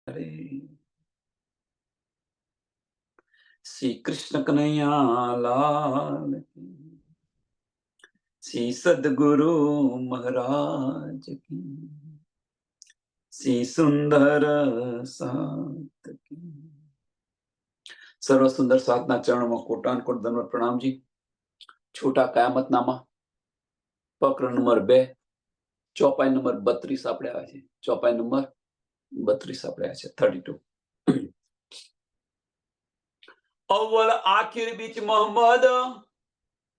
હરે શ્રી કૃષ્ણ કનૈયા લાલ કી, શ્રી સદગુરુ મહારાજ કી, શ્રી સુંદર સાત કી. સર્વ સુંદર સાતના ચરણમાં કોટાન કોટ દંડવત પ્રણામજી. છોટા કયામતનામા પ્રકરણ નંબર 2, ચોપાઈ નંબર 32 આપણે આવ્યા છે. ચોપાઈ નંબર 32 આપણે આવ્યા છે, 32. અવ્વલ આખિર બીચ મોહમ્મદ,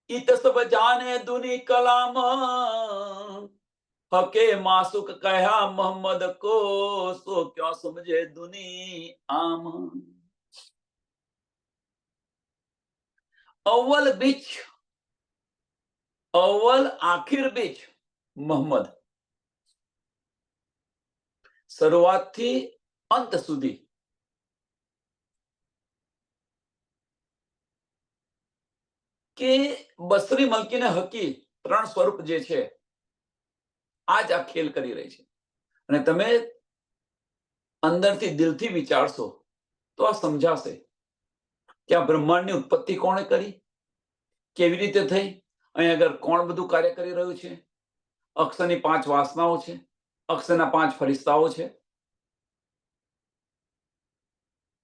इत सब जाने दुनी कलाम, हके मासुक कहा मोहम्मद को, सो क्यों समझे दुनी आम. अव्वल बीच, अव्वल आखिर बीच मोहम्मद, શરૂઆતથી અંત સુધી કે બસરી મલકીને હકી ત્રણ સ્વરૂપ જે છે આજ આ ખેલ કરી રહી છે. અને તમે અંદરથી દિલથી વિચારશો તો આ સમજાશે કે આ બ્રહ્માંડની ઉત્પત્તિ કોણે કરી, કેવી રીતે થઈ, અહીં આગળ કોણ બધું કાર્ય કરી રહ્યું છે. અક્ષરની 5 વાસનાઓ છે, અક્ષરના 5 ફરિશ્તાઓ છે.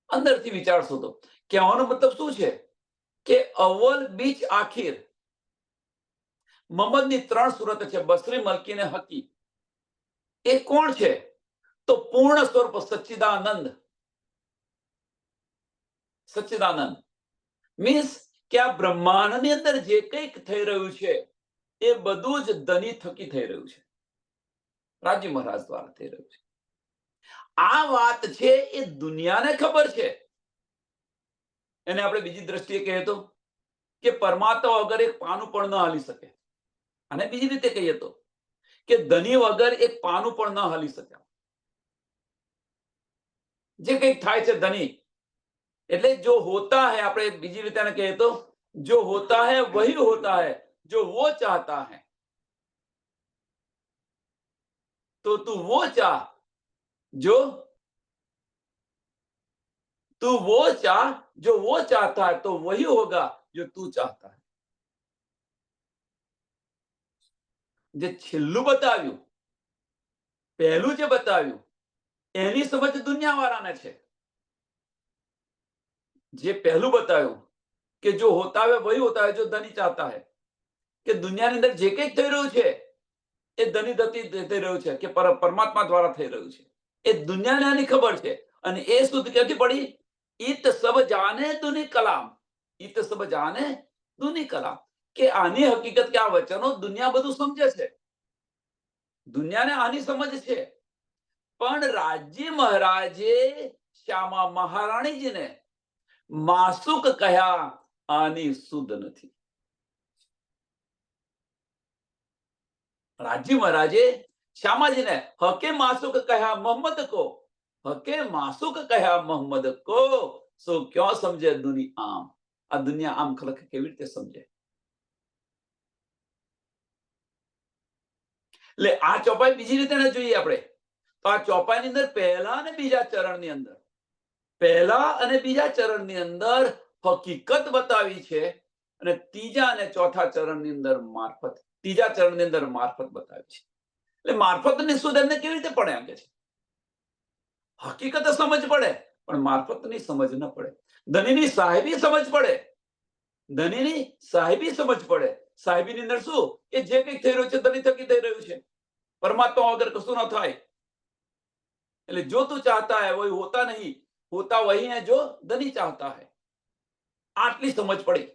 અંદરથી વિચારશો તો કહેવાનો મતલબ શું છે કે અવ્વલ બીચ આખિર મોહમ્મદની 3 સુરત છે, બસરી મલકી ને હકી. એ કોણ છે તો પૂર્ણ સ્વરૂપ સચ્ચિદાનંદ. સચ્ચિદાનંદ મીન્સ કે આ બ્રહ્માંડની અંદર જે કંઈક થઈ રહ્યું છે એ બધું જ ધની થકી થઈ રહ્યું છે, રાજી મહારાજ દ્વારા થઈ રહ્યું છે. આ વાત છે એ દુનિયાને ખબર છે. એને આપણે બીજી દ્રષ્ટિએ કહીએ તો કે પરમાત્મા વગર એક પાનું પણ ન હાલી શકે. અને બીજી રીતે કહીએ તો કે ધની વગર એક પાનું પણ ન હાલી શકે. જે કંઈક થાય છે ધની એટલે જો હોતા है, આપણે બીજી રીતે કહીએ તો जो होता है वही होता है जो वो चाहता है. तो तू वो चाह जो तू वो चाह जो वो चाहता है, तो वही होगा जो तू चाहता है. જે છેલ્લું બતાવ્યું, પહેલું જે બતાવ્યું એની સમજ દુનિયાવાળાને છે. જે પહેલું બતાવ્યું કે જો હોતા है वही होता है जो धनी चाहता है, કે દુનિયાની અંદર જે કંઈક થઈ રહ્યું છે એ ધની થતી થઈ રહ્યું છે કે પરમાત્મા દ્વારા થઈ રહ્યું છે. એ દુનિયાને આની ખબર છે. અને એ શુદ્ધ ક્યાંથી પડી? ઈત સબ જાને દુની કલામ. ઈત સબ જાને દુની કલામ, કે આની હકીકત કે આ વચનો દુનિયા બધું સમજે છે. દુનિયાને આની સમજ છે. પણ રાજ્ય મહારાજે શ્યામા મહારાણીજીને માસુક કહ્યા આની શુદ્ધ નથી. રાજ્ય મહારાજે શ્યામાજીને હકે માસુક કહ્યા મોહમ્મદ કો, હકે માસુક કહ્યા મોહમ્મદ કો, સો ક્યાં સમજે દુની આમ. આ દુનિયા આમ ખલક કેવી રીતે સમજે? એટલે આ ચોપાઈ બીજી રીતે જોઈએ આપણે તો આ ચોપાઈની અંદર પહેલા અને બીજા ચરણની અંદર, પહેલા અને બીજા ચરણની અંદર હકીકત બતાવી છે અને ત્રીજા અને ચોથા ચરણની અંદર મારફત, ત્રીજા ચરણની અંદર મારફત બતાવી છે. એટલે મારફતની સુધ એમને કેવી રીતે પડે એમ કે છે? હકીકત સમજ પડે પણ મારફતની સમજ ન પડે. ધનીની સાહેબી સમજ પડે, ધનીની સાહેબી સમજ પડે. સાહેબીની અંદર શું કે જે કંઈક થઈ રહ્યું છે ધની થકી થઈ રહ્યું છે, પરમાત્મા વગર કશું ન થાય. એટલે જો તું ચાહતા है वही होता नहीं, होता वही है जो धनी चाहता है. આટલી સમજ પડી.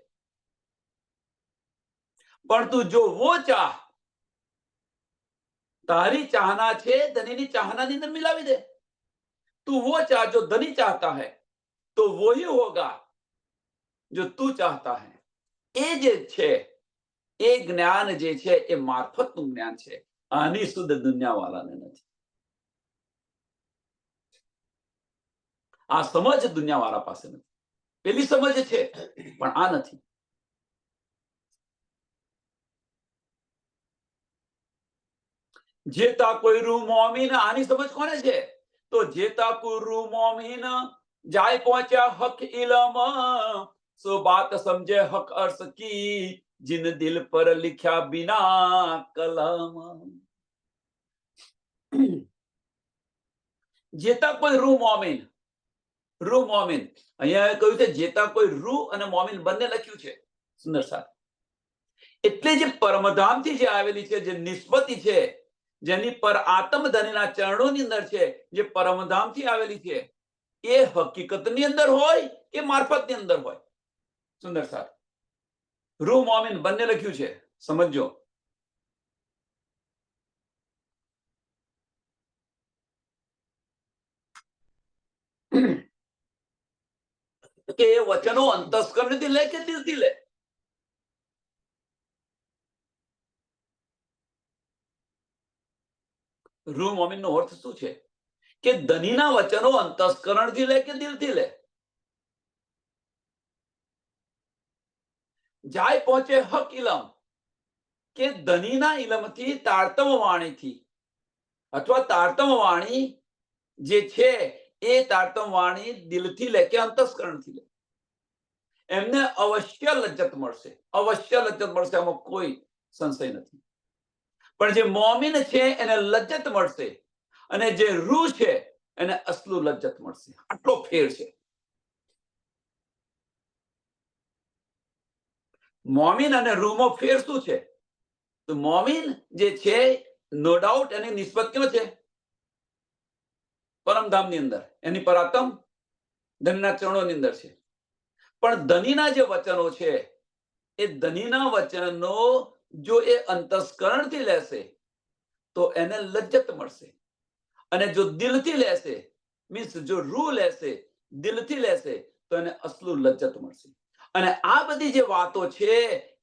પણ તું જો वो चाह, તારી ચાહના છે ધનીની ચાહનાની અંદર મિલાવી દે. તું वो चाह जो धनी चाहता है, तो वही होगा जो तू चाहता है. એ જે છે એ જ્ઞાન જે છે એ મારફતનું જ્ઞાન છે. આની શુદ્ધ દુનિયાવાળાને નથી. આ સમજ દુનિયાવાળા પાસે નથી. પેલી સમજ છે પણ આ નથી. જેતા કોઈ રૂ મોમીન, આની સમજ કોને છે? તો જેતા કુરુ મોમીન જાય પહોંચ્યા હક ઇલમ, સો બાત સમજે હક અર્થ की जिन दिल पर लिखा बिना कलम। જેતા કોઈ રૂ મોમીન, રૂ મોમીન અહીંયા કહ્યું છે જેતા કોઈ રૂ અને મોમીન બંને લખ્યું છે સુંદર સાહેબ। એટલે જે પરમધામથી જે આવેલી છે, જે નિસ્બતી છે, જેની પર આત્મ ધનીના ચરણોની અંદર છે, જે પરમધામથી આવેલી છે, એ હકીકતની અંદર હોય કે મારફતની અંદર હોય। સુંદર સાહેબ, રૂ મોમીન બંને લખ્યું છે, સમજો। કે એ વચનો અંતસ્કરણથી લે કે દિલથી લે? રૂ મોમીન નો અર્થ શું છે? કે ધનીના વચનો અંતસ્કરણથી લે કે દિલથી લે? જાય પહોંચે હક ઇલમ, કે ધનીના ઇલમથી તારતમ વાણીથી અથવા તારતમ વાણી જે છે એ તારતમ વાણી દિલથી લે કે અંતસ્કરણથી લે, એમને અવશ્ય લજ્જત મળશે, અવશ્ય લજ્જત મળશે, આમાં કોઈ સંશય નથી। પણ જે મોમીન છે એને લજ્જત મળશે અને જે રૂ છે એને અસલું લજ્જત મળશે, આટલો ફેર છે। મોમીન અને રૂમાં ફેર શું છે? તો મોમીન જે છે નો ડાઉટ એની નિસ્બત ક્યાં છે? પરમધામની અંદર, એની પરાતમ ધનીના ચરણોની અંદર છે। પણ ધનીના જે વચનો છે એ ધનીના વચનો જો એ અંતસ્કરણથી લેશે તો એને લજ્જત મળશે, અને જો દિલથી લેશે, મીન્સ જો રૂ લેશે, દિલથી લેશે, તો એને અસલું લજ્જત મળશે। અને આ બધી જે વાતો છે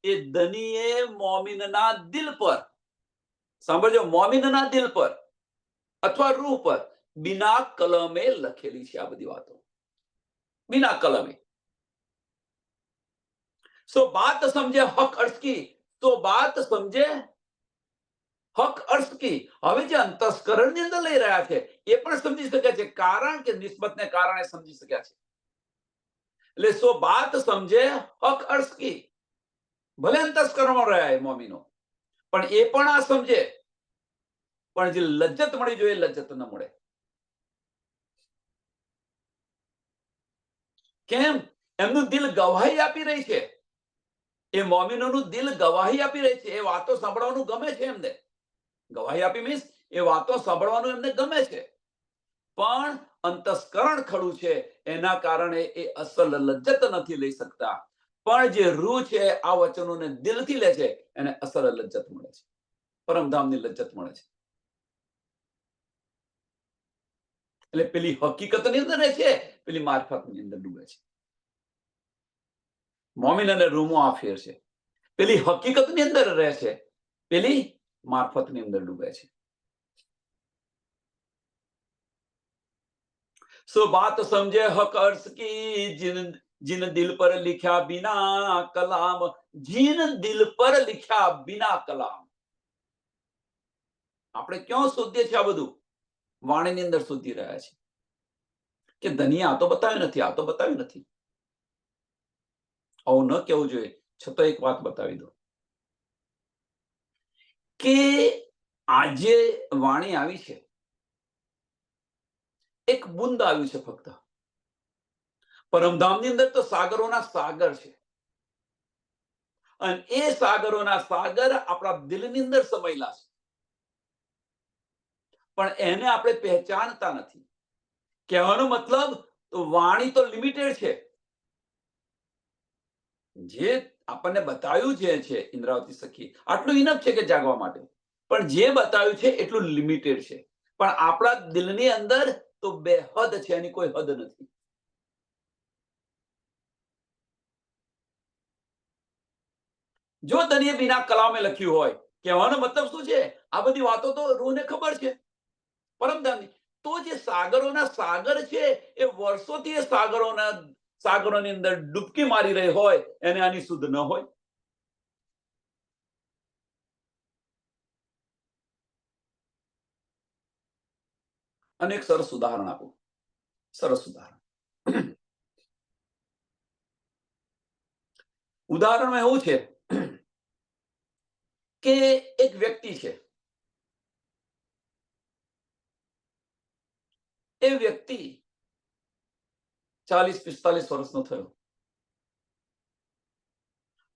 એ ધનીએ મોમીનના દિલ પર, સાંભળજો, મોમીનના દિલ પર અથવા રૂહ પર બિના કલમે લખેલી છે। આ બધી વાતો બિના કલમે। સો बात समझे हक अर्थ की, तो बात समझे હક અર્થ કી। હવે જે અંતસ્કરણની અંદર લઈ રહ્યા છે એ પણ સમજી શક્યા છે, કારણ કે નિસ્બતને કારણે સમજી શક્યા છે। એટલે સો બાત સમજે હક અર્થ કી, ભલે અંતસ્કરણમાં રહ્યા એ મોમીનો, પણ એ પણ આ સમજે, પણ જે લજ્જત મળી જોઈએ લજ્જત ન મળે। કેમ? એમનું દિલ ગવાહી આપી રહી છે, એ મોમીનોનું દિલ ગવાહી આપી રહી છે, એ વાતો સાંભળવાનું ગમે છે એમને। ગવાહી આપી મીન્સ એ વાતો સાંભળવાનું એમને ગમે છે, પણ અંતસ્કરણ ખડું છે એના કારણે એ અસલ લજ્જત નથી લઈ શકતા। પણ જે રૂહ છે આ વચનોને દિલથી લે છે એને અસલ લજ્જત મળે છે, પરમધામની લજ્જત મળે છે। એટલે પેલી હકીકતની અંદર રહે છે, પેલી મારફતની અંદર ડૂબે છે। મોમીન અને રૂમો આ ફેર છે, પેલી હકીકતની અંદર રહે છે, પેલી મારફતની અંદર ડૂબે છે। सो बात समझे हक अर्थ की, जिन जिन दिल पर लिखा बिना कलाम, जिन दिल पर लिखा बिना कलाम। આપણે ક્યાં શોધીએ છીએ? આ બધું વાણીની અંદર શોધી રહ્યા છે કે ધનિએ આ તો બતાવ્યું નથી, આ તો બતાવ્યું નથી। આવું ન કહેવું જોઈએ, છતાં એક વાત બતાવી દો કે આજે વાણી આવી છે, એક બુંદ આવ્યું છે ફક્ત। પરમધામની અંદર તો સાગરોના સાગર છે, અને એ સાગરોના સાગર આપણા દિલની અંદર સમાયેલા છે, પણ એને આપણે પહેચાનતા નથી। કહેવાનો મતલબ તો વાણી તો લિમિટેડ છે, જે આપણને બતાવ્યું જે છે ઇન્દ્રાવતી સખી આટલું ઇનફ છે કે જાગવા માટે, પણ જે બતાવ્યું છે એટલું લિમિટેડ છે। પણ આપણા દિલની અંદર તો બેહદ છે, એની કોઈ હદ નથી। જો ધનિએ બિના કલામે લખ્યું હોય, કહેવાનો મતલબ શું છે? આ બધી વાતો તો રૂહને ખબર છે, પરમધામની। તો જે સાગરોના સાગર છે એ વર્ષોથી એ સાગરોની અંદર ડૂબકી મારી રહી હોય, એને આની શુદ્ધ ન હોય? અને એક સરસ ઉદાહરણ આપું. સરસ ઉદાહરણ. ઉદાહરણમાં એવું છે કે એક વ્યક્તિ છે. એ વ્યક્તિ 40-45 વર્ષનો થયો.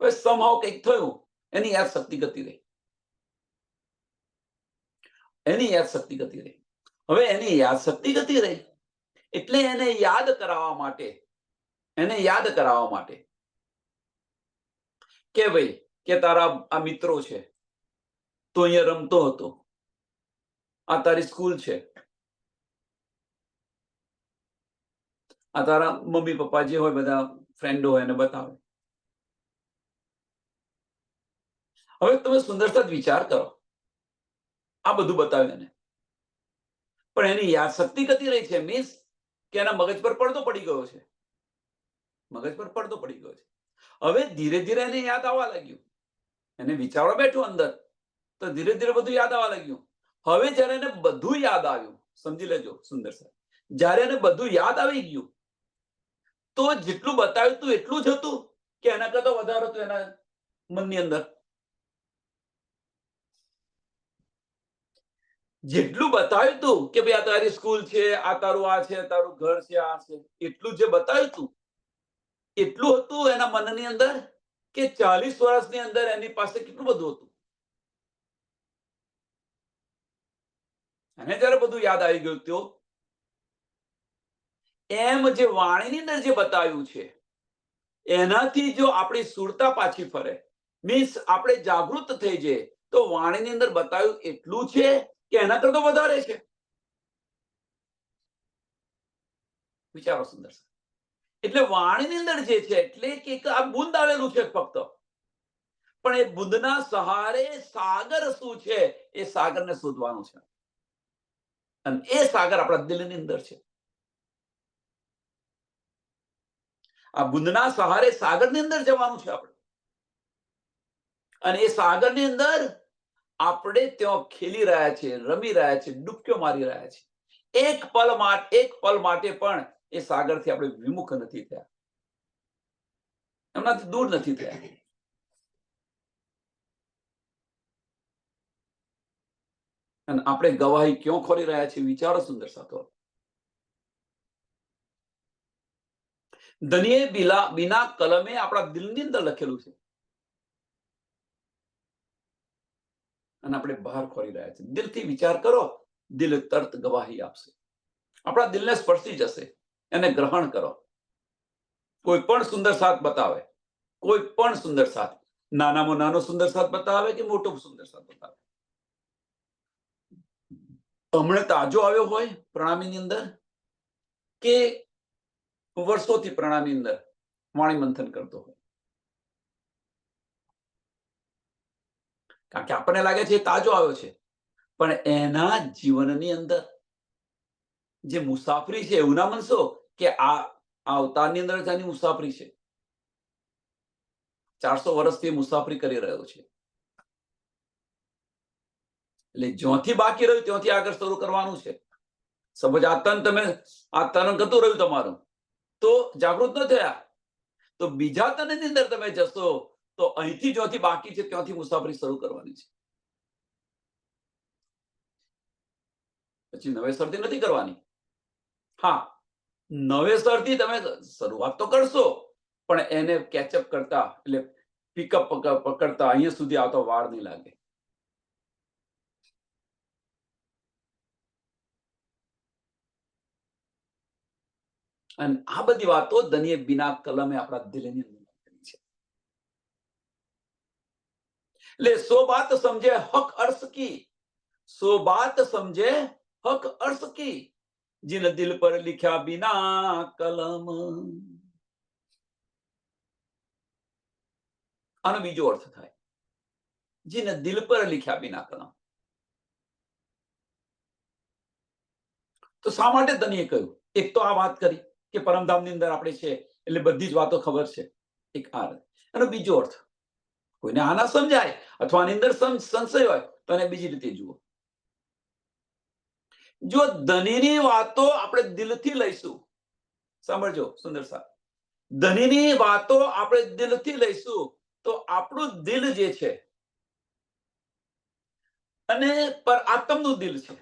હવે somehow કંઈક થયું, એની યાદશક્તિ જતી રહી. એની યાદશક્તિ જતી રહી. હવે એની યાદશક્તિ જતી રહી એટલે એને યાદ કરાવવા માટે કે ભાઈ, કે તારા આ મિત્રો છે, તું અહીંયા રમતો હતો, આ તારી સ્કૂલ છે, આ તારા મમ્મી પપ્પા જે હોય બધા ફ્રેન્ડો હોય એને બતાવે. હવે તમે સુંદરતા વિચાર કરો, આ બધું બતાવ્યું એને, પણ એની યાદશક્તિ જતી રહી છે. મીન્સ કે એના મગજ પર પડદો પડી ગયો છે. હવે ધીરે ધીરે એને યાદ આવવા લાગ્યું. એને વિચારવા બેઠું અંદર, તો ધીરે ધીરે બધું યાદ આવવા લાગ્યું. હવે જયારે એને બધું યાદ આવ્યું, સમજી લેજો સુંદર સાહેબ, જયારે એને બધું યાદ આવી ગયું, તો જેટલું બતાવ્યું હતું એટલું જ હતું કે એના કરતા વધારે હતું એના મનની અંદર? જેટલું બતાવ્યું હતું કે ભાઈ આ તારી સ્કૂલ છે, આ તારું આ છે, તારું ઘર છે, આ છે, એટલું જે બતાવ્યું હતું એટલું હતું એના મનની અંદર કે 40 વર્ષની અંદર એની પાસે કેટલું બધું હતું. અને જયારે બધું યાદ આવી ગયું તો એમ જે વાણીની અંદર જે બતાવ્યું છે એનાથી જો આપણી સુરતા પાછી ફરે, મીન્સ આપણે જાગૃત થઈ જઈએ, તો વાણીની અંદર બતાવ્યું એટલું છે કે એના કરતા વધારે છે. વિચારો સુંદર. એટલે વાણીની અંદર જે છે એટલે કે આ બુંદ આવેલું છે ફક્ત, પણ એ બુંદના સહારે સાગર શું છે એ સાગરને શોધવાનું છે. અને એ સાગર આપણા દિલની અંદર છે. આ બુંદના સહારે સાગરની અંદર જવાનું છે આપણે. અને એ સાગરની અંદર આપણે ત્યાં ખેલી રહ્યા છે, રમી રહ્યા છે, ડૂબકીઓ મારી રહ્યા છે. એક પલ માટે પણ એ સાગરથી આપણે વિમુખ નથી થયા, એમનાથી દૂર નથી થયા. અને આપણે ગવાહી ક્યાં ખોરી રહ્યા છીએ? વિચારો સુંદર સાથો. ધનિયે બીના કલમે આપણા દિલની અંદર લખેલું છે અને આપણે બહાર ખોરી રહ્યા છીએ. દિલથી વિચાર કરો, દિલ તરત ગવાહી આપશે. આપણા દિલને સ્પર્શી જશે. એને ગ્રહણ કરો. કોઈ પણ સુંદર સાથ બતાવે, કોઈ પણ સુંદર સાથ, નાનામાં નાનો સુંદર સાથ બતાવે કે મોટો સુંદર સાથ બતાવે. હમણાં તાજો આવ્યો હોય પ્રણામીની અંદર, કે વર્ષોથી પ્રણામી અંદર વાણી મંથન કરતો હોય, કારણ કે આપણને લાગે છે તાજો આવ્યો છે, પણ એના જીવનની અંદર જે મુસાફરી છે એવું ના માનશો કે આ અવતારની અંદર તેની મુસાફરી છે. 400 વર્ષથી મુસાફરી કરી રહ્યો છે. એટલે જ્યાંથી બાકી રહ્યું ત્યાંથી આગળ શરૂ કરવાનું છે. સપોઝ આ તન ગતું રહ્યું તમારું, તો જાગૃત ન થયા, તો બીજા તનની અંદર તમે જશો તો અહીંથી જ્યાંથી બાકી છે ત્યાંથી મુસાફરી શરૂ કરવાની છે. પછી નવેસરથી નથી કરવાની. હા, નવેસરથી તમે શરૂઆત તો કરશો, પણ એને કેચઅપ કરતા, એટલે પિકઅપ પકડતા અહીંયા સુધી આવતા વાર નહીં લાગે. અને આ બધી વાતો ધનિયે બીના કલમે આપણા દિલની અંદર લખેલી છે. એટલે સો બાત સમજે હક અર્થ કી, સો બાત સમજે હક અર્થ કી, जिन दिल पर लिखा बिना कलम. આનો બીજો અર્થ થાય, जिन दिल पर लिखा बिना कलम. તો શા માટે ધનિએ કહ્યું? એક તો આ વાત કરી કે પરમધામની અંદર આપણે છે એટલે બધી જ વાતો ખબર છે, એક આ. એનો બીજો અર્થ, કોઈને આ ના સમજાય અથવા આની અંદર સંશય હોય તો એને બીજી રીતે જુઓ જો ધનીની વાતો આપણે દિલથી લઈશું, સાંભળજો સુંદર સાહેબ, ધનીની વાતો આપણે દિલથી લઈશું તો આપણું દિલ જે છે અને પર આત્મનું દિલ છે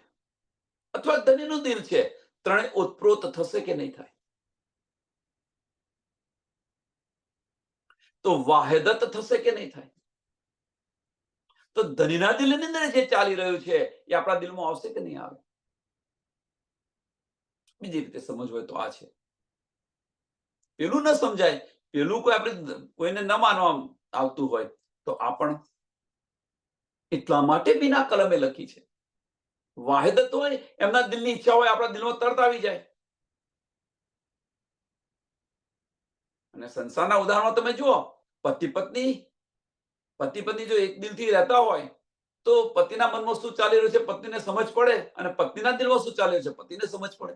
અથવા ધનીનું દિલ છે, ત્રણે ઓતપ્રોત થશે કે નહીં થાય? તો વાહેદત થશે કે નહીં થાય? તો ધનીના દિલની અંદર જે ચાલી રહ્યું છે એ આપણા દિલમાં આવશે કે નહીં આવે? બીજી રીતે સમજવું હોય તો આ છે. પેલું ન સમજાય, પેલું કોઈ આપણે કોઈને ન માનવા આવતું હોય તો આ પણ એટલા માટે બીના કલમે લખી છે. વાહેદત હોય, એમના દિલની ઈચ્છા હોય, આપણા દિલમાં તરત આવી જાય. અને સંસારના ઉદાહરણો તમે જુઓ, પતિ પત્ની જો એક દિલથી રહેતા હોય તો પતિના મનમાં શું ચાલી રહ્યું છે પત્નીને સમજ પડે, અને પત્નીના દિલમાં શું ચાલી રહ્યું છે પતિને સમજ પડે.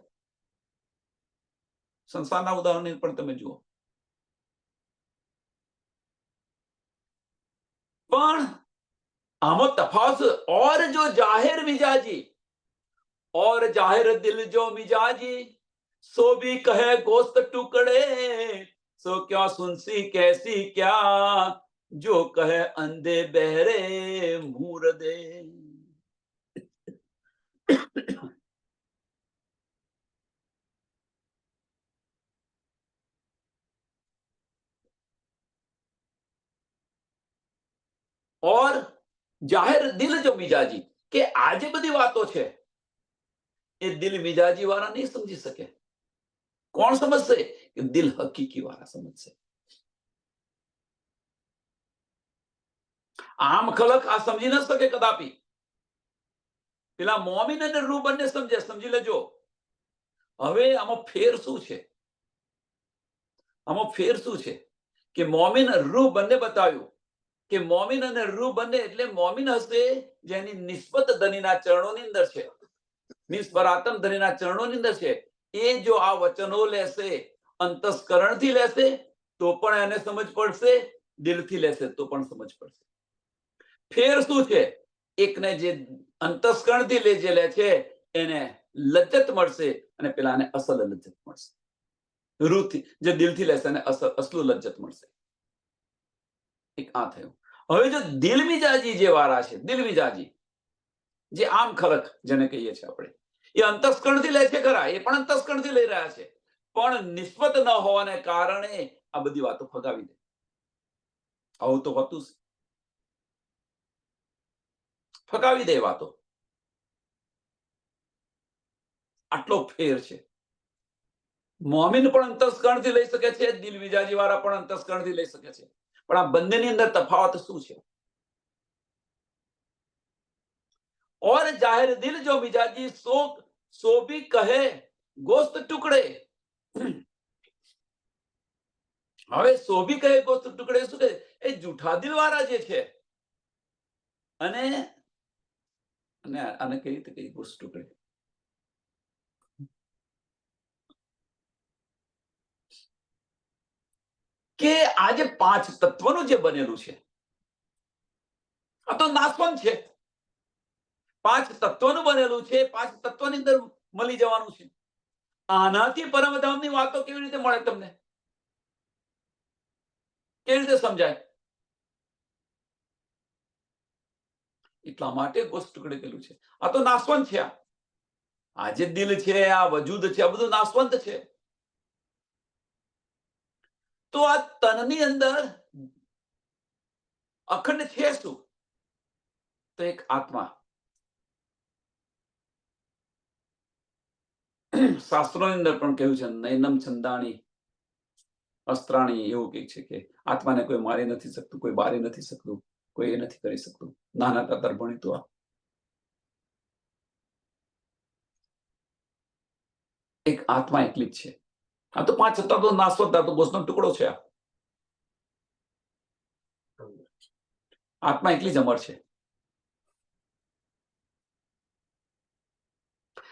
સંસારના ઉદાહરણ પણ તમે જુઓ. પણ આમાં તફાવત, और जो जाहिर मिजाजी और जाहिर दिल जो मिजाजी, सो भी कहे गोश्त टुकड़े, सो क्या सुनसी कैसी क्या, जो कहे अंधे बहरे मुर्दे. और જાહેર દિલ જો મિજાજી, કે આ જે બધી વાતો છે એ દિલ મિજાજી વાળા નહીં સમજી શકે. કોણ સમજશે? કે દિલ હકીકી વાળા સમજશે. આમ ખલક આ સમજી ન શકે કદાપી. પેલા મોમિન અને રૂહ બંને સમજે, સમજી લેજો. હવે આમાં ફેર શું છે? આમાં ફેર શું છે કે મોમિન રૂહ બંને બતાવ્યું કે મોમિન અને રૂહ બંને એટલે મોમિન હશે જેની નિસ્બત ધનીના ચરણોની અંદર છે, નિસ્બરાતમ ધનીના ચરણોની અંદર છે. એ જો આ વચનો લેશે, અંતસ્કરણથી લેશે તો પણ એને સમજ પડશે, દિલથી લેશે તો પણ સમજ પડશે. ફેર શું છે? એકને જે અંતસ્કરણથી જે લે છે એને લજ્જત મળશે અને પેલાને અસલ લજ્જત મળશે. રૂહથી જે દિલથી લેશે એને અસલું લજ્જત મળશે. એક આ થયું. હવે જો દિલ મિજાજી જે વાળા છે, દિલ મિજાજી જે આમ ખલક જેને કહીએ છીએ આપણે, એ અંતસ્કરણથી લે છે ખરા, એ પણ અંતસ્કરણથી લઈ રહ્યા છે, પણ નિસ્બત ન હોવાને કારણે આ બધી વાતો ફગાવી દે. આવું તો હોતું ફગાવી દે વાતો. આટલો ફેર છે. મોમિન પણ અંતસ્કરણથી લઈ શકે છે, દિલ મિજાજી વાળા પણ અંતસ્કરણથી લઈ શકે છે, પણ આ બંનેની અંદર તફાવત શું છે? और जाहिर दिल जो मिजाजी सो भी कहे गोश्त टुकड़े. હવે સો ભી કહે ગોશ્ત ટુકડે શું કહે? એ જૂઠા દિલ વાળા જે છે, અને આને કઈ રીતે કઈ ગોશ્ત ટુકડે, કે આ જે પાંચ તત્વનું જે બનેલું છે આ તો નાશવંત છે. પાંચ તત્વનું બનેલું છે, પાંચ તત્વની અંદર મળી જવાનું છે. આનાથી પરમધામની વાતો કેવી રીતે મળે તમને? કેવી રીતે સમજાય? એટલા માટે ગોશ્ત ટુકડે કહેલું છે. આ તો નાશવંત છે. આ જે દિલ છે, આ વજૂદ છે, આ બધું નાશવંત છે. તો આ તનની અંદર અખંડ છે શું? તો એક આત્મા. શાસ્ત્રોની અંદર પણ કહ્યું છે નૈનમ છંદાણી અસ્ત્રાણી, એવું કંઈક છે કે આત્માને કોઈ મારી નથી શકતું, કોઈ બારી નથી શકતું, કોઈ એ નથી કરી શકતું. નાના તાતર ભણીતું આ એક આત્મા એકલી જ છે. આ તો પાંચ તત્વ નાશવંત, આ તો ગોશ્તનો ટુકડો છે. આત્મા એકલી જ અમર છે.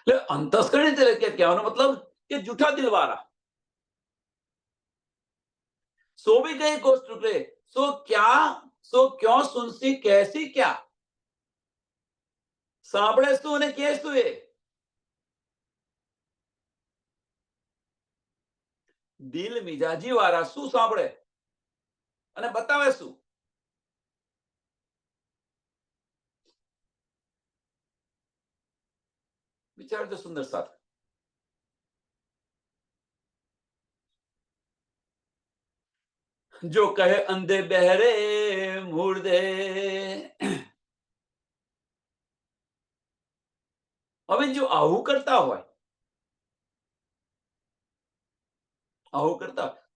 એટલે અંતસ્કરણ કહેવાનો મતલબ કે જૂઠા દિલ વાળા. सो भी गए गोश्त टुकड़े, सो क्यों सुनसी कैसी क्या? સાંભળે શું અને કે શું? એ દિલ મિજાજી વાળા શું સાંભળે અને બતાવે શું? વિચારજો સુંદર સાથ. જો કહે અંધે બહેરે મુર્દે. હવે જો આવું કરતા હોય,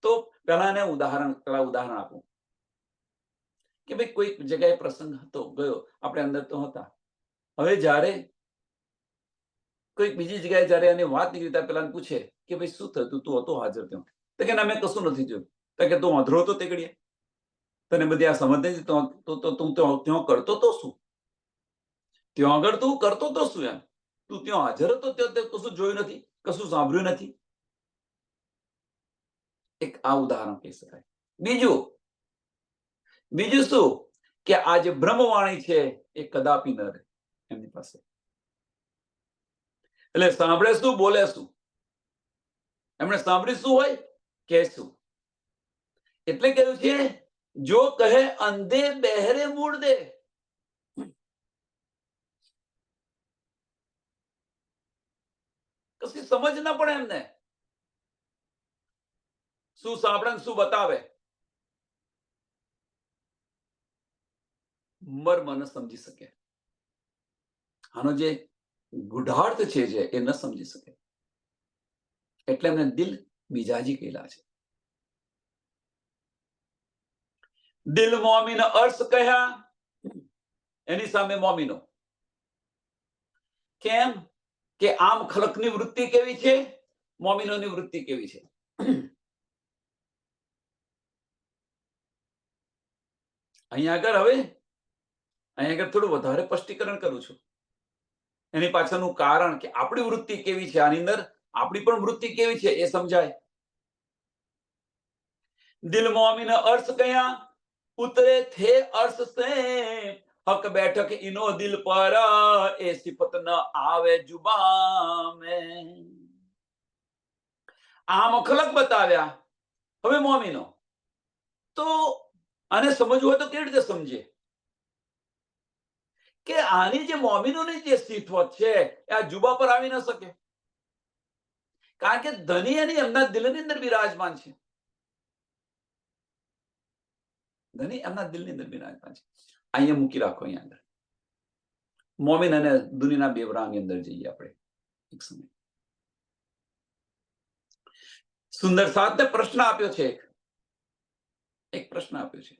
તો પેલા ઉદાહરણ આપું કે ભાઈ કોઈ જગ્યાએ પ્રસંગ હતો, ગયો, આપણે અંદર તો હતા. હવે જ્યારે કોઈક બીજી જગ્યાએ જ્યારે એની વાત નીકળી ત્યાં પેલા પૂછે કે ભાઈ શું થયું, તું હતો હાજર ત્યાં? તો કે ના, મેં કશું નથી જોયું. તો કે તું અધરો હતો તે ઘડીએ? તને બધી આ સમજ નથી, તો તું ત્યાં કરતો તો શું? ત્યાં આગળ તું કરતો તો શું? એમ તું ત્યાં હાજર હતો, ત્યાં કશું જોયું નથી, કશું સાંભળ્યું નથી. એક આ ઉદાહરણ કહી શકાય. બીજું શું કે આ જે બ્રહ્મવાણી છે એ કદાપી ન રહે એમની પાસે. એટલે સાંભળે શું, બોલે શું, એમણે સાંભળી શું હોય, કે શું. એટલે કહ્યું છે જો કહે અંધે બહેરે મૂળ દે. કશી સમજ ના પડે એમને, શું સાંભળે શું બતાવે, મર્મ ન સમજી શકે. આનો જે ગુઢાર્થ છે જે એ ન સમજી શકે, એટલે એમને દિલ મિજાજી કહેલા છે. દિલ મોમીન અર્થ કહ્યા, એની સામે મોમીનો. કેમ કે આમ ખલકની વૃત્તિ કેવી છે, મોમીનોની વૃત્તિ કેવી છે. અહીંયા આગળ થોડું વધારે સ્પષ્ટીકરણ કરું છું. એની પાછળનું કારણ કે આપણી વૃત્તિ કેવી છે, આની અંદર આપણી પણ વૃત્તિ કેવી છે એ સમજાય. દિલ મોમીન અર્થ કયા, ઉતરે થે અર્થ સે હક બેઠક ઇનો દિલ પર, એ સિફત ન આવે જુબા મેં. આમ ખલક બતાવ્યા. હવે મોમીનો તો આને સમજવું હોય તો કેવી રીતે સમજે કે આની જે મોમીનોની જે સિફત છે એ આ જુબા પર આવી ન શકે, કારણ કે ધની એની એમના દિલની અંદર બિરાજમાન છે. ધની એમના દિલની અંદર બિરાજમાન છે. અહીંયા મૂકી રાખો. અહીંયા અંદર મોમીન અને દુનિયાના બેવરાની અંદર જઈએ આપણે એક સમય. સુંદર સાથને પ્રશ્ન આપ્યો છે, એક પ્રશ્ન આપ્યો છે.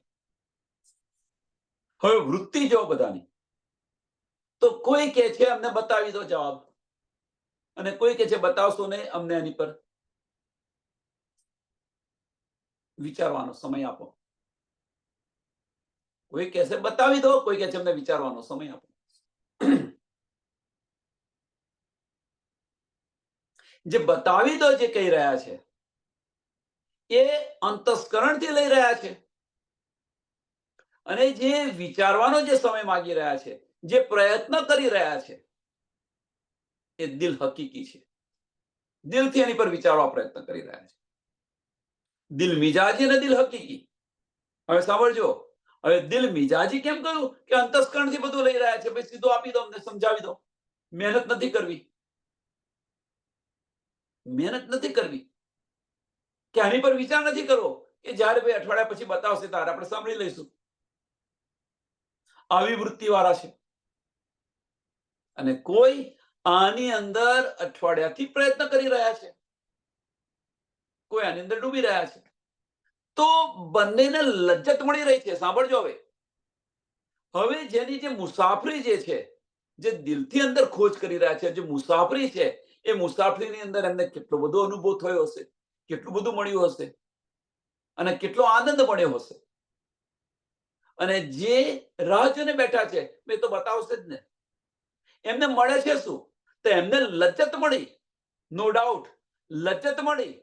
હવે વૃત્તિ જો બધાની, તો કોઈ કે છે અમને બતાવી દો જવાબ, અને કોઈ કે છે બતાવશો નહીં, અમને એની પર વિચારવાનો સમય આપો. કોઈ કહે છે બતાવી દો, કોઈ કહે છે અમને વિચારવાનો સમય આપો. જે બતાવી દો જે કહી રહ્યા છે એ અંતસ્કરણથી લઈ રહ્યા છે, અને જે વિચારવાનો જે સમય માંગી રહ્યા છે, જે પ્રયત્ન કરી રહ્યા છે, એ દિલ હકીકી છે. દિલથી એની પર વિચારવા પ્રયત્ન કરી રહ્યા છે. દિલ મિજાજી અને દિલ હકીકી. હવે સાંભળજો, હવે દિલ મિજાજી કેમ કહ્યું કે અંતસ્કરણથી બધું લઈ રહ્યા છે, ભાઈ સીધું આપી દો, અમને સમજાવી દો. મહેનત નથી કરવી કે આની પર વિચાર નથી કરવો કે જ્યારે ભાઈ અઠવાડિયા પછી બતાવશે ત્યારે આપણે સાંભળી લઈશું. આવી વૃત્તિ વાળા છે. અને કોઈ આની અંદર અઠવાડિયાથી પ્રયત્ન કરી રહ્યા છે, કોઈ આની અંદર ડૂબી રહ્યા છે. તો બંનેને લજ્જત મળી રહી છે. સાંભળજો, હવે જેની જે મુસાફરી જે છે, જે દિલથી અંદર ખોજ કરી રહ્યા છે, જે મુસાફરી છે, એ મુસાફરીની અંદર એમને કેટલો બધો અનુભવ થયો હશે, કેટલું બધું મળ્યું હશે, અને કેટલો આનંદ મળ્યો હશે. અને જે રાહ જોઈને બેઠા છે, મેં તો બતાવશે જ ને, એમને મળે છે શું? તો એમને લજ્જત મળી, નો ડાઉટ લજ્જત મળી.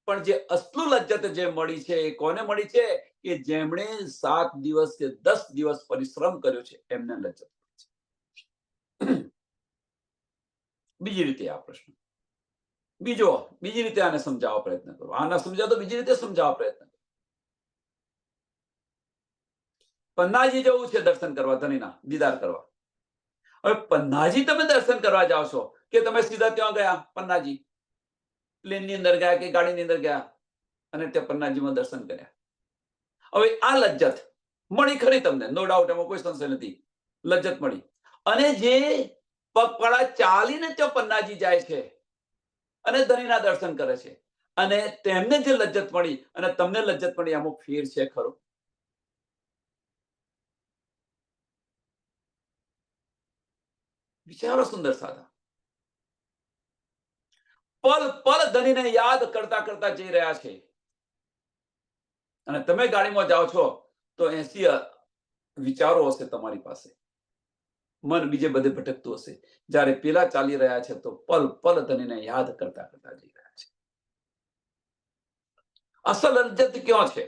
પણ જે અસલું લજ્જત જે મળી છે એ કોને મળી છે? કે જેમણે 7 દિવસ કે 10 દિવસ પરિશ્રમ કર્યો છે, એમને લજ્જત મળી છે. બીજી રીતે આ પ્રશ્ન, બીજી રીતે આને સમજાવવા પ્રયત્ન કરો. આ ના સમજાવો તો બીજી રીતે સમજાવવા પ્રયત્ન કરો. પન્નાજી જવું છે દર્શન કરવા, ધણીના દીદાર કરવા. હવે પન્નાજી તમે દર્શન કરવા જાઓ છો કે તમે સીધા ત્યાં ગયા, પન્નાજી પ્લેનની અંદર ગયા કે ગાડીની અંદર ગયા અને ત્યાં પન્નાજીમાં દર્શન કર્યા. હવે આ લજ્જત મળી ખરી તમને, નો ડાઉટ, એમાં કોઈ સંશય નથી, લજ્જત મળી. અને જે પગપાળા ચાલીને ત્યાં પન્નાજી જાય છે અને ધણીના દર્શન કરે છે અને તેમને જે લજ્જત મળી અને તમને લજ્જત મળી, આમાં ફેર છે ખરો? વિચારો સુંદર સાધા. પલ પલ ધણીને યાદ કરતા કરતા જઈ રહ્યા છે અને તમે ગાડીમાં જાઓ છો તો 80 વિચારો હશે તમારી પાસે, મન બીજે બધે ભટકતું હશે. જ્યારે પેલા ચાલી રહ્યા છે તો પલ પલ ધણીને યાદ કરતા કરતા જઈ રહ્યા છે. અસલ લજ્જત ક્યાં છે?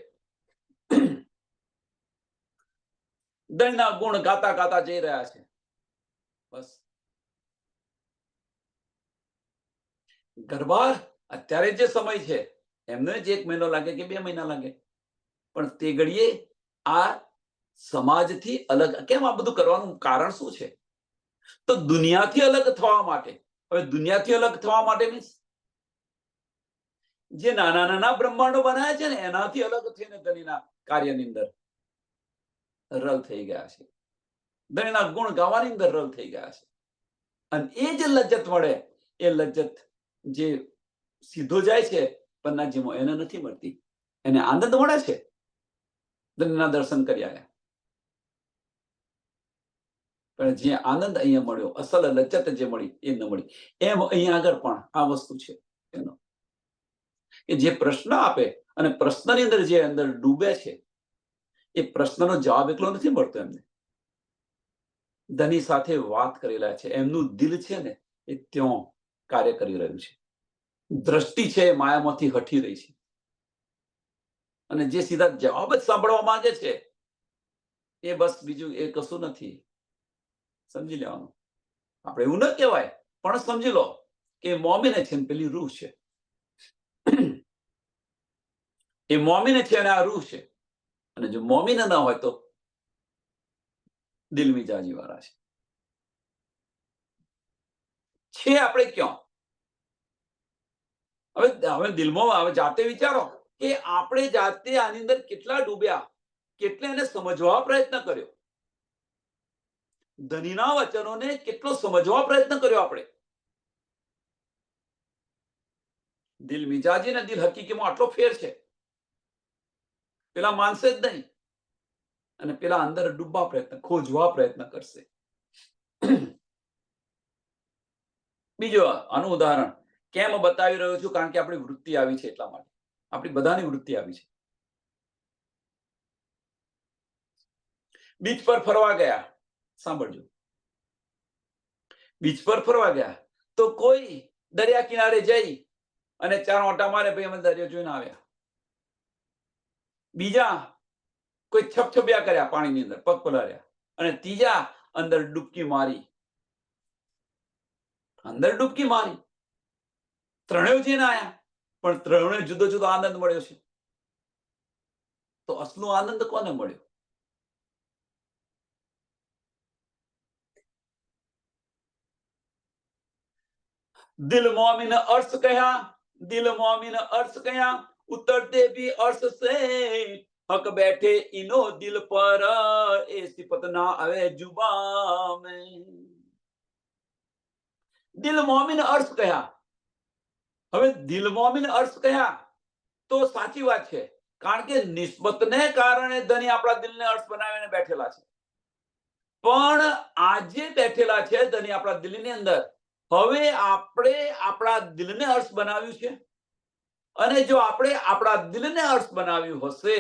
ધણીના ગુણ ગાતા ગાતા જઈ રહ્યા છે. બસ ગરબાર અત્યારે જે સમય છે એમને જ 1 મહિનો લાગે કે 2 મહિના લાગે, પણ તે ઘડીએ આ સમાજથી અલગ કેમ આ બધું કરવાનું કારણ શું છે? તો દુનિયાથી અલગ થવા માટે. હવે દુનિયાથી અલગ થવા માટે મીન્સ જે નાના નાના બ્રહ્માંડો બનાવ્યા છે ને એનાથી અલગ થઈને ધણીના કાર્યની અંદર રલ થઈ ગયા છે, ધણીના ગુણ ગાવાની અંદર રલ થઈ ગયા છે. અને એ જે લજ્જત મળે એ લજ્જત જે સીધો જાય છે પન્નાજીમાં એને નથી મળતી. એને આનંદ મળે છે ધણીના દર્શન કર્યા, પણ જે આનંદ અહીંયા મળ્યો, અસલ લજ્જત જે મળી એ ન મળી. એમ અહીંયા આગળ પણ આ વસ્તુ છે એનો કે જે પ્રશ્ન આપે અને પ્રશ્નની અંદર જે અંદર ડૂબે છે એ પ્રશ્નનો જવાબ એકલો નથી મળતો એમને. ધણી સાથે વાત કરેલા છે, એમનું દિલ છે ને એ ત્યાં કાર્ય કરી રહ્યું છે, દ્રષ્ટિ છે એ માયામાંથી હટી રહી છે અને જે સીધા જવાબ જ સાંભળવા માંગે છે એ બસ બીજું એ કશું નથી. સમજી લેવાનું. આપણે એવું ન કહેવાય પણ સમજી લો કે મોમીને છે ને પેલી રૂહ છે, એ મોમીને છે અને આ રૂહ છે. અને જો મોમીને ના હોય તો દિલ મિજાજી વાળા છે આપણે ક્યાં? હવે દિલમાં હવે જાતે વિચારો કે આપણે જાતે આની અંદર કેટલા ડૂબ્યા, કેટલા એને સમજવા પ્રયત્ન કર્યો, ધણીના વચનોને કેટલો સમજવા પ્રયત્ન કર્યો આપણે. દિલ મિજાજી ને દિલ હકીકીમાં આટલો ફેર છે. પેલા માનશે જ નહીં અને પેલા અંદર ડૂબવા પ્રયત્ન, ખોજવા પ્રયત્ન કરશે. બીજું આનું ઉદાહરણ કેમ બતાવી રહ્યો છું? કારણ કે આપણી વૃત્તિ આવી છે એટલા માટે. આપણી બધાની વૃત્તિ આવી છે. બીચ પર ફરવા ગયા, સાંભળજો, બીચ પર ફરવા ગયા તો કોઈ દરિયા કિનારે જઈ અને 4 ઓટા મારે, ભાઈ અમે દરિયો જોઈને આવ્યા. બીજા કોઈ છપછપિયા કર્યા પાણીની અંદર, પગ પલાર્યા. અને ત્રીજા અંદર ડૂબકી મારી, ત્રણેય જઈને આયા, પણ ત્રણે જુદો જુદો આનંદ મળ્યો છે. તો અસલો આનંદ કોને મળ્યો? દિલ મોમિન અર્શ કયા, દિલ મોમિન અર્શ કયા, ઉતરते भी अर्श से, हक बैठे इनो दिल पर, ए सिफत ना आवे जुबान में. દિલ મોમિન અર્શ કયા. હવે દિલ મોમિન અર્શ કયા તો સાચી વાત છે, કારણ કે નિસ્બતને કારણે ધણી આપણા દિલને અર્શ બનાવીને બેઠેલા છે. પણ આજે બેઠેલા છે ધણી આપણા દિલની અંદર. હવે આપણે આપણા દિલને અર્શ બનાવ્યું છે અને જો આપણે આપણા દિલને અર્શ બનાવ્યું હશે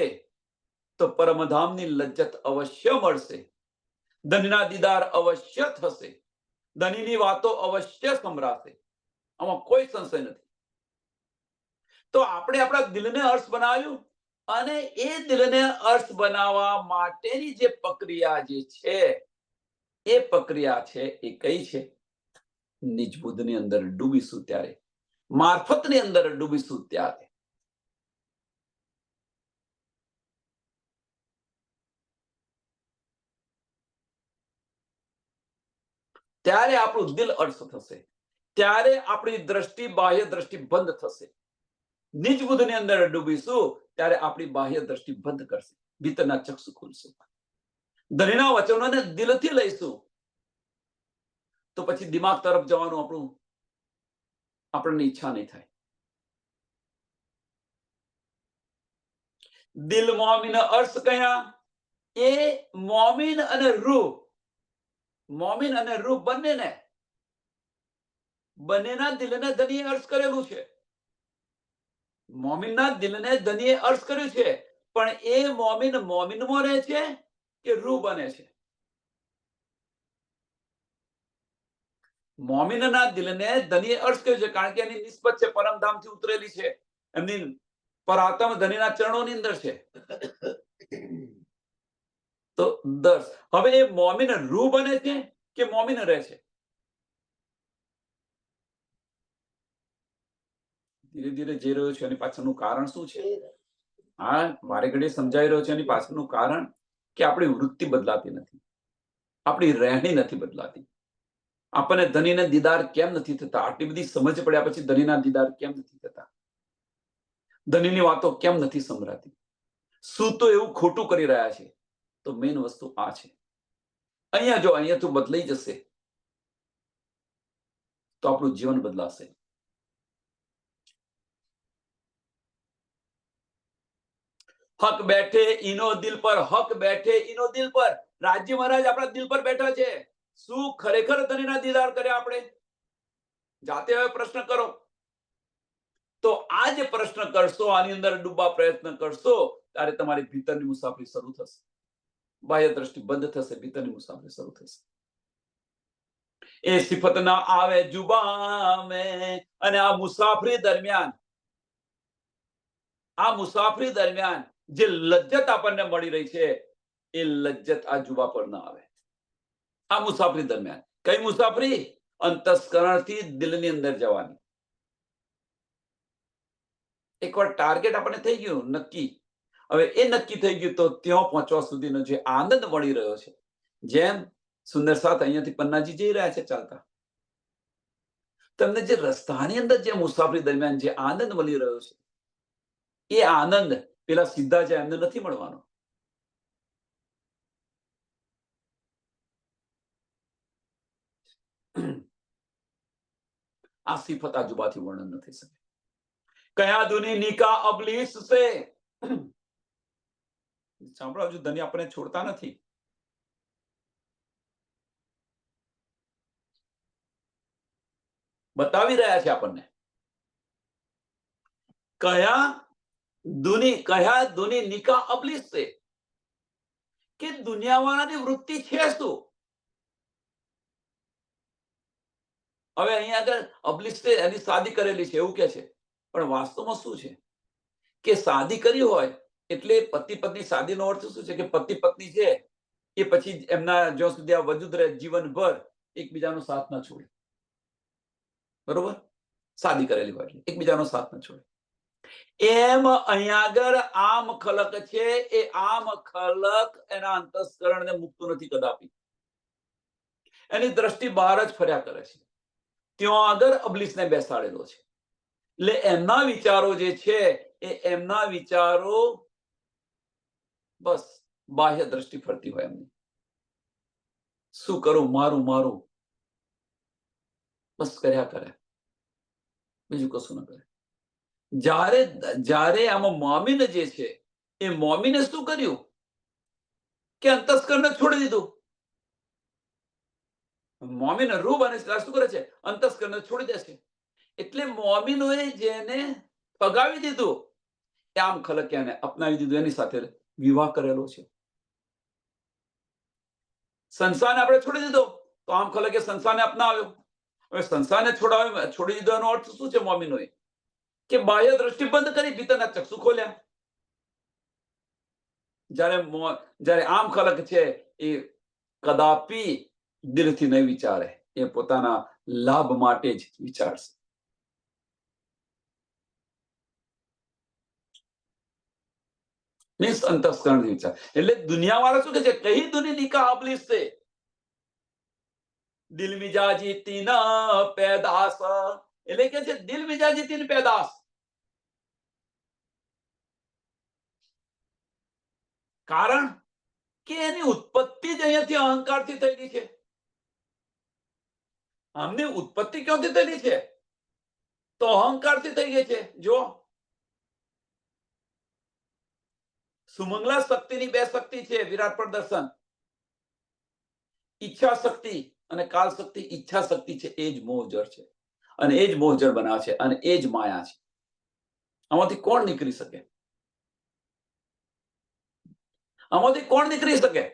તો પરમધામની લજ્જત અવશ્ય મળશે, ધનના દીદાર અવશ્ય થશે, ધનીની વાતો અવશ્ય સંભળાશે. આમાં કોઈ સંશય નથી. તો આપણે આપણા દિલને અર્શ બનાવ્યું અને એ દિલને અર્શ બનાવવા માટેની જે પ્રક્રિયા જે છે એ પ્રક્રિયા છે એ કઈ છે? નિજ બુદ્ધની અંદર ડૂબીશું ત્યારે મારફતની અંદર ડૂબીશું ત્યારે ત્યારે આપણું દિલ અર્થ થશે, ત્યારે આપણી દ્રષ્ટિ બાહ્ય દ્રષ્ટિ બંધ થશે. નિજ બુદ્ધની અંદર ડૂબીશું ત્યારે આપણી બાહ્ય દ્રષ્ટિ બંધ કરશે, ભીતરના ચક્ષુ ખુલશે. ધણીના વચનોને દિલથી લઈશું તો પછી દિમાગ તરફ જવાનું આપણને ઈચ્છા નહીં થાય. દિલ મોમીન અર્થ કયા? એ મોમીન અને રૂહ, મોમીન અને રૂહ બંનેના દિલને ધનીએ અર્થ કરેલું છે. મોમીનના દિલને ધનીએ અર્થ કર્યું છે, પણ એ મોમીનમાં રહે છે કે રૂહ બને છે? મોમીનના દિલને ધનીએ અર્થ કર્યું છે, કારણ કે એની નિસ્બત છે પરમધામથી ઉતરેલી છે, એમની પરાત્મ ધનીના ચરણોની અંદર છે. તો 10 હવે એ મોમીન રૂહ બને છે કે મોમીન રહે છે? ધીરે ધીરે જઈ રહ્યો છે, એની પાછળનું કારણ શું છે? હા, વારે ઘડીએ સમજાઈ રહ્યો છે. એની પાછળનું કારણ કે આપણી વૃત્તિ બદલાતી નથી, આપણી રહેણી નથી બદલાતી. આપણને ધનીને દીદાર કેમ નથી થતા? આટલી બધી સમજ પડ્યા પછી ધનીના દીદાર કેમ નથી થતા? ધનીની વાતો કેમ નથી સંભળાતી? શું તો એવું ખોટું કરી રહ્યા છે? તો મેઇન વસ્તુ આ છે. અહીંયાથી બદલાઈ જશે તો આપણું જીવન બદલાશે. હક બેઠે ઈનો દિલ પર, હક બેઠે ઈનો દિલ પર. રાજ્ય મહારાજ આપણા દિલ પર બેઠા છે. શું ખરેખર ધનીના દીદાર કર્યા આપણે? જાતે હવે પ્રશ્ન કરો. તો આ જે પ્રશ્ન કરશો, આની અંદર ડૂબવા પ્રયત્ન કરશો, ત્યારે તમારી ભીતરની મુસાફરી શરૂ થશે. બાહ્ય દ્રષ્ટિ બંધ થશે, ભીતરની મુસાફરી શરૂ થશે. એ સિફત ના આવે જુબા મેં. અને આ મુસાફરી દરમિયાન જે લજ્જત આપણને મળી રહી છે, એ લજ્જત આ જુબા પર ના આવે. આ મુસાફરી દરમિયાન કઈ મુસાફરી? અંતસ્કરણથી દિલની અંદર જવાની. એકવાર ટાર્ગેટ આપણને થઈ ગયું નક્કી, હવે એ નક્કી થઈ ગયું તો ત્યાં પહોંચવા સુધીનો જે આનંદ મળી રહ્યો છે, જેમ સુંદર સાથ અહીંયાથી પન્નાજી જઈ રહ્યા છે ચાલતા, તમને જે રસ્તાની અંદર જે મુસાફરી દરમિયાન જે આનંદ મળી રહ્યો છે, એ આનંદ પેલા સીધા જાય એમને નથી મળવાનો. આ સિફત આજુબાથી વર્ણન નથી શકે. કયા દુની નિકા અબલીસ સે. સાંભળો, હજુ ધની આપણે છોડતા નથી. બતાવી રહ્યા છે આપણને કયા દુની નિકા અબલીસ સે, કે દુનિયાવાળાની વૃત્તિ છે શું? હવે અહીંયા આગળ અબલીસ સે એની શાદી કરેલી છે એવું કે છે, પણ વાસ્તવમાં શું છે કે શાદી કરી હોય એટલે પતિ પત્ની શાદીનો અર્થ શું છે કે પતિ પત્ની છે એ પછી એમના જ્યાં સુધી આ વજૂદ રહે જીવનભર એકબીજાનો સાથ ના છોડે. બરોબર? શાદી કરેલી હોય એટલે એકબીજાનો સાથ ના છોડે. એમ અહીંયા આગળ આમ ખલક છે, એ આમ ખલક એના અંતસ્કરણને મુકતું નથી કદાપી. એની દ્રષ્ટિ બહાર જ ફર્યા કરે છે. ત્યાં આગળ અબલીસને બેસાડેલો છે. એટલે એમના વિચારો જે છે એ એમના વિચારો બસ બાહ્ય દ્રષ્ટિ ફરતી હોય એમની. શું કરું? મારું બસ કર્યા કરે, બીજું કશું ન કરે. જ્યારે આમાં મોમીન જે છે, એ મોમીને શું કર્યું કે અંતસ્કરણને છોડી દીધું. મોમીન રૂહ બને છે, શું કરે છે? અંતસ્કરણને છોડી દે છે. એટલે મોમીનોએ જેને ફગાવી દીધું, આમ ખલકિયાને અપનાવી દીધું, એની સાથે વિવાહ કરેલો છે. સંસારને આપણે છોડી દીધો તો આમ ખલકે સંસારને અપનાવ્યો. હવે સંસારને છોડી દીધો એનો અર્થ શું છે મોમીનોએ? કે બાહ્ય દ્રષ્ટિ બંધ કરી, ભીતરના ચક્ષુ ખોલ્યા. જ્યારે આમ ખલક છે એ કદાપી દિલથી નહીં વિચારે, એ પોતાના લાભ માટે જ વિચારશે. मीन्स अंतस्करण विचार એટલે દુનિયા વાળા શું કહે છે કઈ દુની નિકા અબલીસ છે દિલ મિજાજી તીન પેદાસ એટલે કે છે દિલ મિજાજી તીન પેદાસ કારણ કે એની ઉત્પત્તિ જ અહીંયાથી અહંકારથી થયેલી છે આમની ઉત્પત્તિ ક્યાંથી થયેલી છે તો અહંકારથી થઈ ગઈ છે જો સુમંગલા શક્તિની બે શક્તિ છે વિરાટ પ્રદર્શન ઈચ્છા શક્તિ અને કાલ શક્તિ ઈચ્છા શક્તિ છે એ જ મોહજળ છે અને એ જ મોહજળ બનાવે છે અને એ જ માયા છે આમાંથી કોણ નીકળી શકે આમાંથી કોણ નીકળી શકે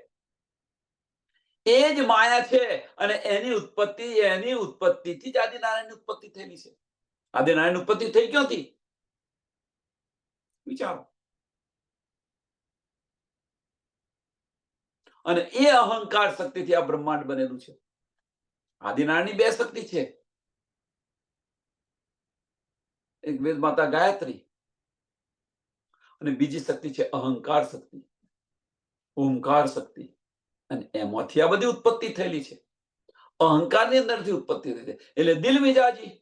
એ જ માયા છે અને એની ઉત્પત્તિથી જ આદિનારાયણની ઉત્પત્તિ થયેલી છે આદિનારાયણ ઉત્પત્તિ થઈ ક્યાંથી વિચારો અને એ અહંકાર શક્તિથી આ બ્રહ્માંડ બનેલું છે આદિનારાયણની બે શક્તિ છે એક વેદ માતા ગાયત્રી અને બીજી શક્તિ છે અહંકાર શક્તિ ઓમકાર શક્તિ અને એમાંથી આ બધી ઉત્પત્તિ થયેલી છે અહંકારની અંદરથી ઉત્પત્તિ થઈ છે એટલે દિલ મિજાજી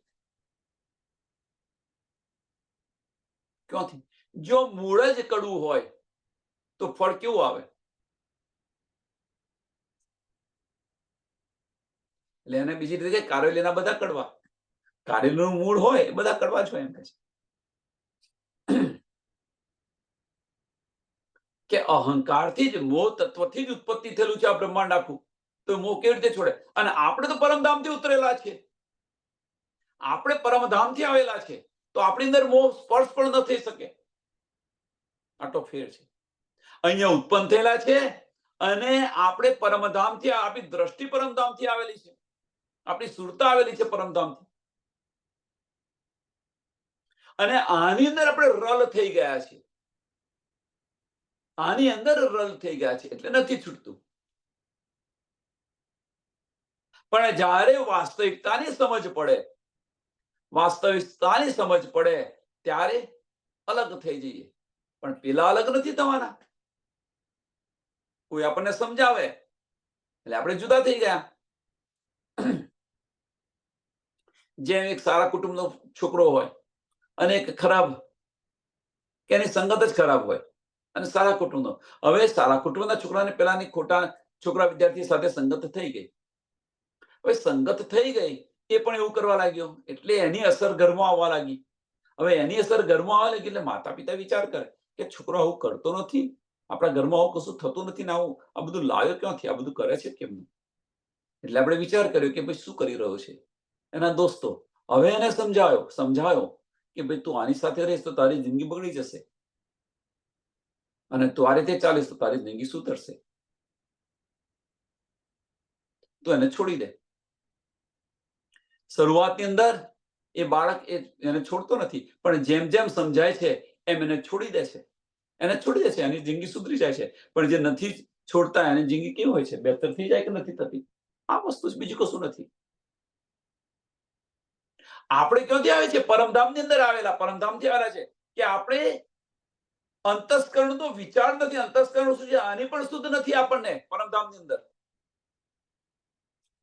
ક્યાંથી જો મૂળ જ કડવું હોય તો ફળ કેવું આવે એટલે એને બીજી રીતે કારેલીના બધા કડવા કારેલીનું મૂળ હોય એ બધા કડવા જ હોય એમ કે અહંકારથી જ મોહ તત્વથી જ ઉત્પત્તિ થયેલું છે આ બ્રહ્માંડ આખું તો મોહ કેવી રીતે છોડે અને આપણે તો પરમધામથી ઉતરેલા છે આપણે પરમધામથી આવેલા છે તો આપણી અંદર મોહ સ્પર્શ પણ ન થઈ શકે આટલો ફેર છે અહીંયા ઉત્પન્ન થયેલા છે અને આપણે પરમધામથી આપણી દ્રષ્ટિ પરમધામથી આવેલી છે આપણી સુરતા આવેલી છે પરમધામથી અને આની અંદર આપણે રલ થઈ ગયા છે આની અંદર રલ થઈ ગયા છે એટલે નથી છૂટતું પણ જ્યારે વાસ્તવિકતાની સમજ પડે ત્યારે અલગ થઈ જઈએ પણ પેલા અલગ નથી થવાના કોઈ આપણને સમજાવે એટલે આપણે જુદા થઈ ગયા જેમ એક સારા કુટુંબનો છોકરો હોય અને એક ખરાબ કે એની સંગત જ ખરાબ હોય અને સારા કુટુંબનો હવે સારા કુટુંબના છોકરાને પેલાની ખોટા છોકરા વિદ્યાર્થી સાથે સંગત થઈ ગઈ હવે સંગત થઈ ગઈ એ પણ એવું કરવા લાગ્યો એટલે એની અસર ઘરમાં આવવા લાગી હવે એની અસર ઘરમાં આવવા લાગી એટલે માતા પિતા વિચાર કરે કે છોકરો આવું કરતો નથી આપણા ઘરમાં આવું કશું થતું નથી ને આવું આ બધું લાવ્યો ક્યાંથી આ બધું કરે છે કેમ એટલે આપણે વિચાર કર્યો કે ભાઈ શું કરી રહ્યો છે એના દોસ્તો હવે એને સમજાયો કે ભાઈ તું આની સાથે રહીશ તો તારી જિંદગી બગડી જશે અને તું આ રીતે ચાલીશ તો તારી જિંદગી સુધરશે તો એને છોડી દે શરૂઆતની અંદર એ બાળક એને છોડતો નથી પણ જેમ જેમ સમજાય છે એમ એને છોડી દે છે એની જિંદગી સુધરી જાય છે પણ જે નથી છોડતા એની જિંદગી કેવી હોય છે બહેતર થઈ જાય કે નથી થતી આ વસ્તુ બીજું કશું નથી આપણે ક્યાંથી આવે છે પરમધામની અંદર પરમધામથી આવેલા છે કે આપણે અંતસ્કરણનો વિચાર નથી અંતસ્કરણ શું છે આની પણ શુદ્ધ નથી આપણને પરમધામની અંદર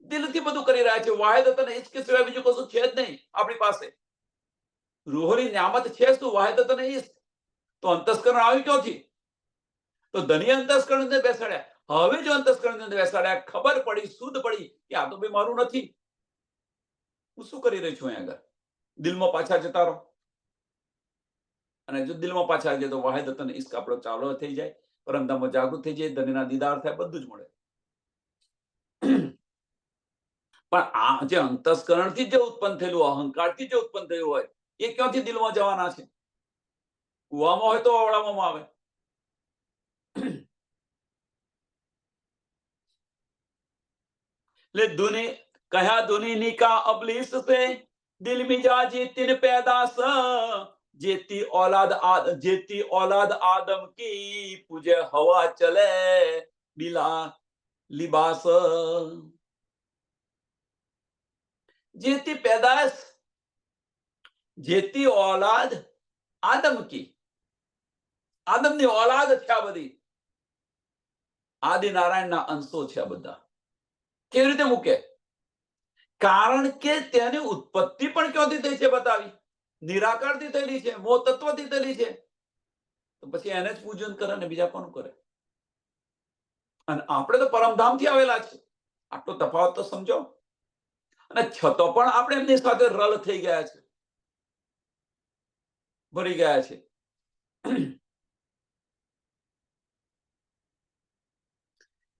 દિલથી બધું કરી રહ્યા છે વાહિદત અને ઈશ્ક સિવાય બીજું કશું છે જ નહીં આપણી પાસે રૂહોની ન્યામત છે શું વાહિદત અને ઈશ્ક તો અંતસ્કરણ આવ્યું ક્યાંથી તો ધની અંતસ્કરણ ને બેસાડ્યા હવે જો અંતસ્કરણ ને બેસાડ્યા ખબર પડી શુદ્ધ પડી કે આ તો ભાઈ મારું નથી હું શું કરી રહી છું અહીંયા આગળ દિલમાં પાછા જતા રહો અને જો દિલમાં પાછા આવી જાય તો વાહિદત અને ઈશ્ક આપણો ચાલો થઈ જાય પરમધામમાં જાગૃત થઈ જાય ધનીના દીદાર થાય બધું જ મળે પણ આ જે અંતસ્કરણથી જે ઉત્પન્ન થયેલું અહંકારથી જે ઉત્પન્ન થયું હોય એ ક્યાંથી દિલમાં જવાના છે કુવામાં હોય તો ઓવડાવવામાં આવે એટલે दुनी कहा दुनी निका अबलीस से दिल मिजाजी तिन पैदास जेती औलाद आदम की पूजे हवा चले बिला लिबास जेती पैदाश जेती औलाद आदम की આદમની ઓલાદ છે આ બધી, આદિનારાયણના અંશો છે આ બધા. કેવી રીતે મૂકે? કારણ કે તેની ઉત્પત્તિ પણ ક્યાંથી થઈ છે બતાવી, નિરાકારથી થયેલી છે, મોહ તત્વથી થયેલી છે. તો પછી એને જ પૂજન કરે ને બીજા કોનું કરે? અને આપણે તો પરમધામથી આવેલા છે. આટલો તફાવત તો સમજો. અને છતાં પણ આપણે એમની સાથે રલ થઈ ગયા છે, ભરી ગયા છે.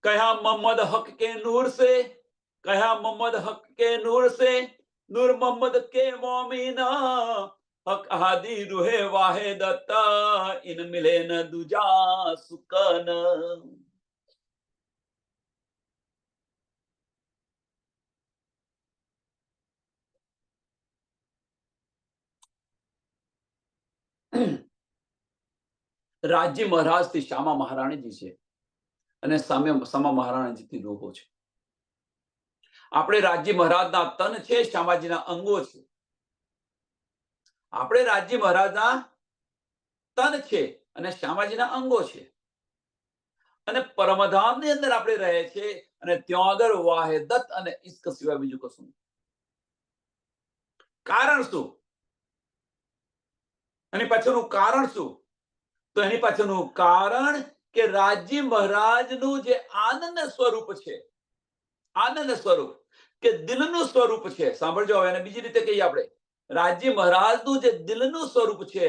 કયા મોહમ્મદ હક કે નૂર સે, કયા મોહમ્મદ હક કે નૂર સે, નૂર મોહમ્મદ કે મોમિના, હક હાદી રૂહે વાહિદત, ઇન મિલે ન દુજા સુકન. રાજ્ય મહારાજથી શ્યામા મહારાણીજી છે, અને સામે સમા મહારાણીજીથી રૂહો છે. આપણે રાજ્ય મહારાજના તન છે, શ્યામાજીના અંગો છે. આપણે રાજ્ય મહારાજના તન છે અને શ્યામાજીના અંગો છે. અને પરમધામની અંદર આપણે રહે છે, અને ત્યાં આગળ વાહિદત અને ઇશ્ક સિવાય બીજું કશું નહીં. કારણ શું? એની પાછળનું કારણ શું? તો એની પાછળનું કારણ કે રાજ્ય મહારાજનું જે આનંદ સ્વરૂપ છે, આનંદ સ્વરૂપ કે દિલનું સ્વરૂપ છે. સાંભળજો, હવે એને બીજી રીતે કહીએ આપણે. રાજ્ય મહારાજનું જે દિલનું સ્વરૂપ છે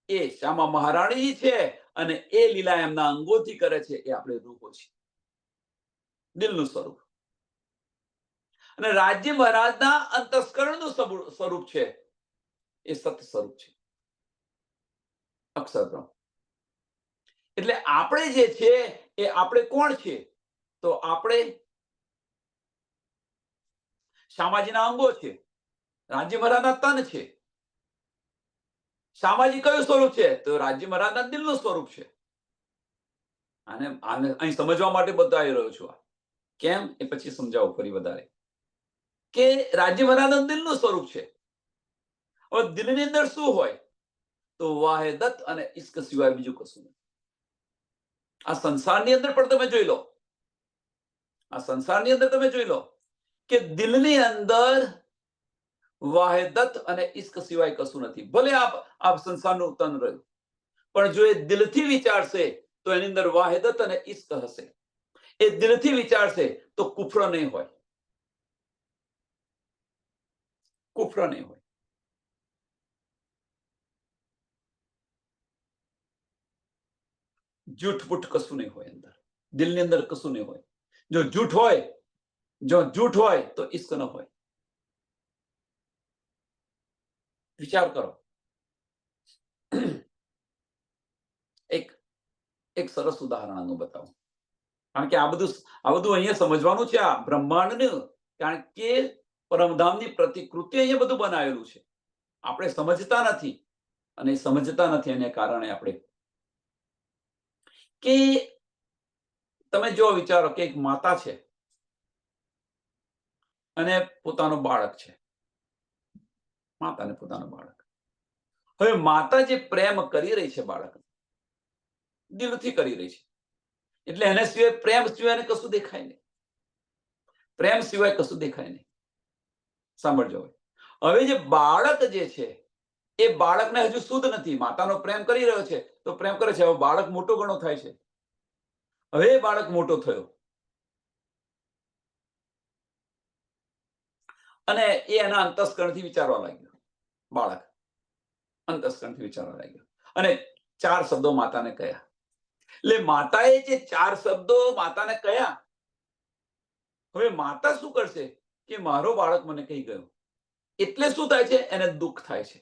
એ શ્યામા મહારાણી છે, અને એ લીલા એમના અંગોથી કરે છે. એ આપણે રૂપો છે, દિલનું સ્વરૂપ. અને રાજ્ય મહારાજના અંતસ્કરણનું સ્વરૂપ છે એ સત સ્વરૂપ છે, અક્ષર બ્રહ્મ. એટલે આપણે જે છે એ આપણે કોણ છે? તો આપણે શ્યામાજીના અંગો છે, રાજ્ય મહારાજના તન છે. શ્યામાજી કયું સ્વરૂપ છે? તો રાજ્ય મહારાજના દિલનું સ્વરૂપ છે. આને આને અહીં સમજવા માટે બતાવી રહ્યો છું. કેમ એ પછી સમજાવું ફરી વધારે, કે રાજ્ય મહારાજના દિલનું સ્વરૂપ છે. હવે દિલની અંદર શું હોય? તો વાહિદત અને ઇશ્ક સિવાય બીજું કશું નહીં. આ સંસારની અંદર પણ તમે જોઈ લો, આ સંસારની અંદર તમે જોઈ લો કે દિલની અંદર વાહિદત અને ઇશ્ક સિવાય કશું નથી. ભલે આપ સંસારનું તન રહ્યું, પણ જો એ દિલથી વિચારશે તો એની અંદર વાહિદત અને ઇશ્ક હશે. એ દિલથી વિચારશે તો કુફર નહીં હોય, કુફર નહીં હોય. જૂઠ પૂઠ કશું નહીં હોય અંદર, દિલની અંદર કશું નહીં હોય. જો જૂઠ હોય તો ઇશ્ક ન હોય. વિચાર કરો. એક સરસ ઉદાહરણ આનું બતાવું. કારણ કે આ બધું અહીંયા સમજવાનું છે, આ બ્રહ્માંડનું. કારણ કે પરમધામની પ્રતિકૃતિ અહીંયા બધું બનાવેલું છે. આપણે સમજતા નથી, અને સમજતા નથી એને કારણે આપણે, કે તમે જો વિચારો કે એક માતા છે અને પોતાનું બાળક છે. માતા ને પોતાનું બાળક. હવે માતા જે પ્રેમ કરી રહી છે બાળક, દિલથી કરી રહી છે, એટલે એને સિવાય, પ્રેમ સિવાય કશું દેખાય નહીં. પ્રેમ સિવાય કશું દેખાય નહીં. સાંભળજો. હવે જે બાળક જે છે એ બાળકને હજુ શુદ્ધ નથી. માતાનો પ્રેમ કરી રહ્યો છે તો પ્રેમ કરે છે. હવે બાળક મોટો ઘણો થાય છે. હવે બાળક મોટો થયો અને એ એના અંતસ્કરણથી વિચારવા લાગ્યો. બાળક અંતસ્કરણથી વિચારવા લાગ્યો અને 4 શબ્દો માતાને કહ્યા. એટલે માતાએ જે 4 શબ્દો માતાને કહ્યા, હવે માતા શું કરશે કે મારો બાળક મને કહી ગયો, એટલે શું થાય છે? એને દુઃખ થાય છે.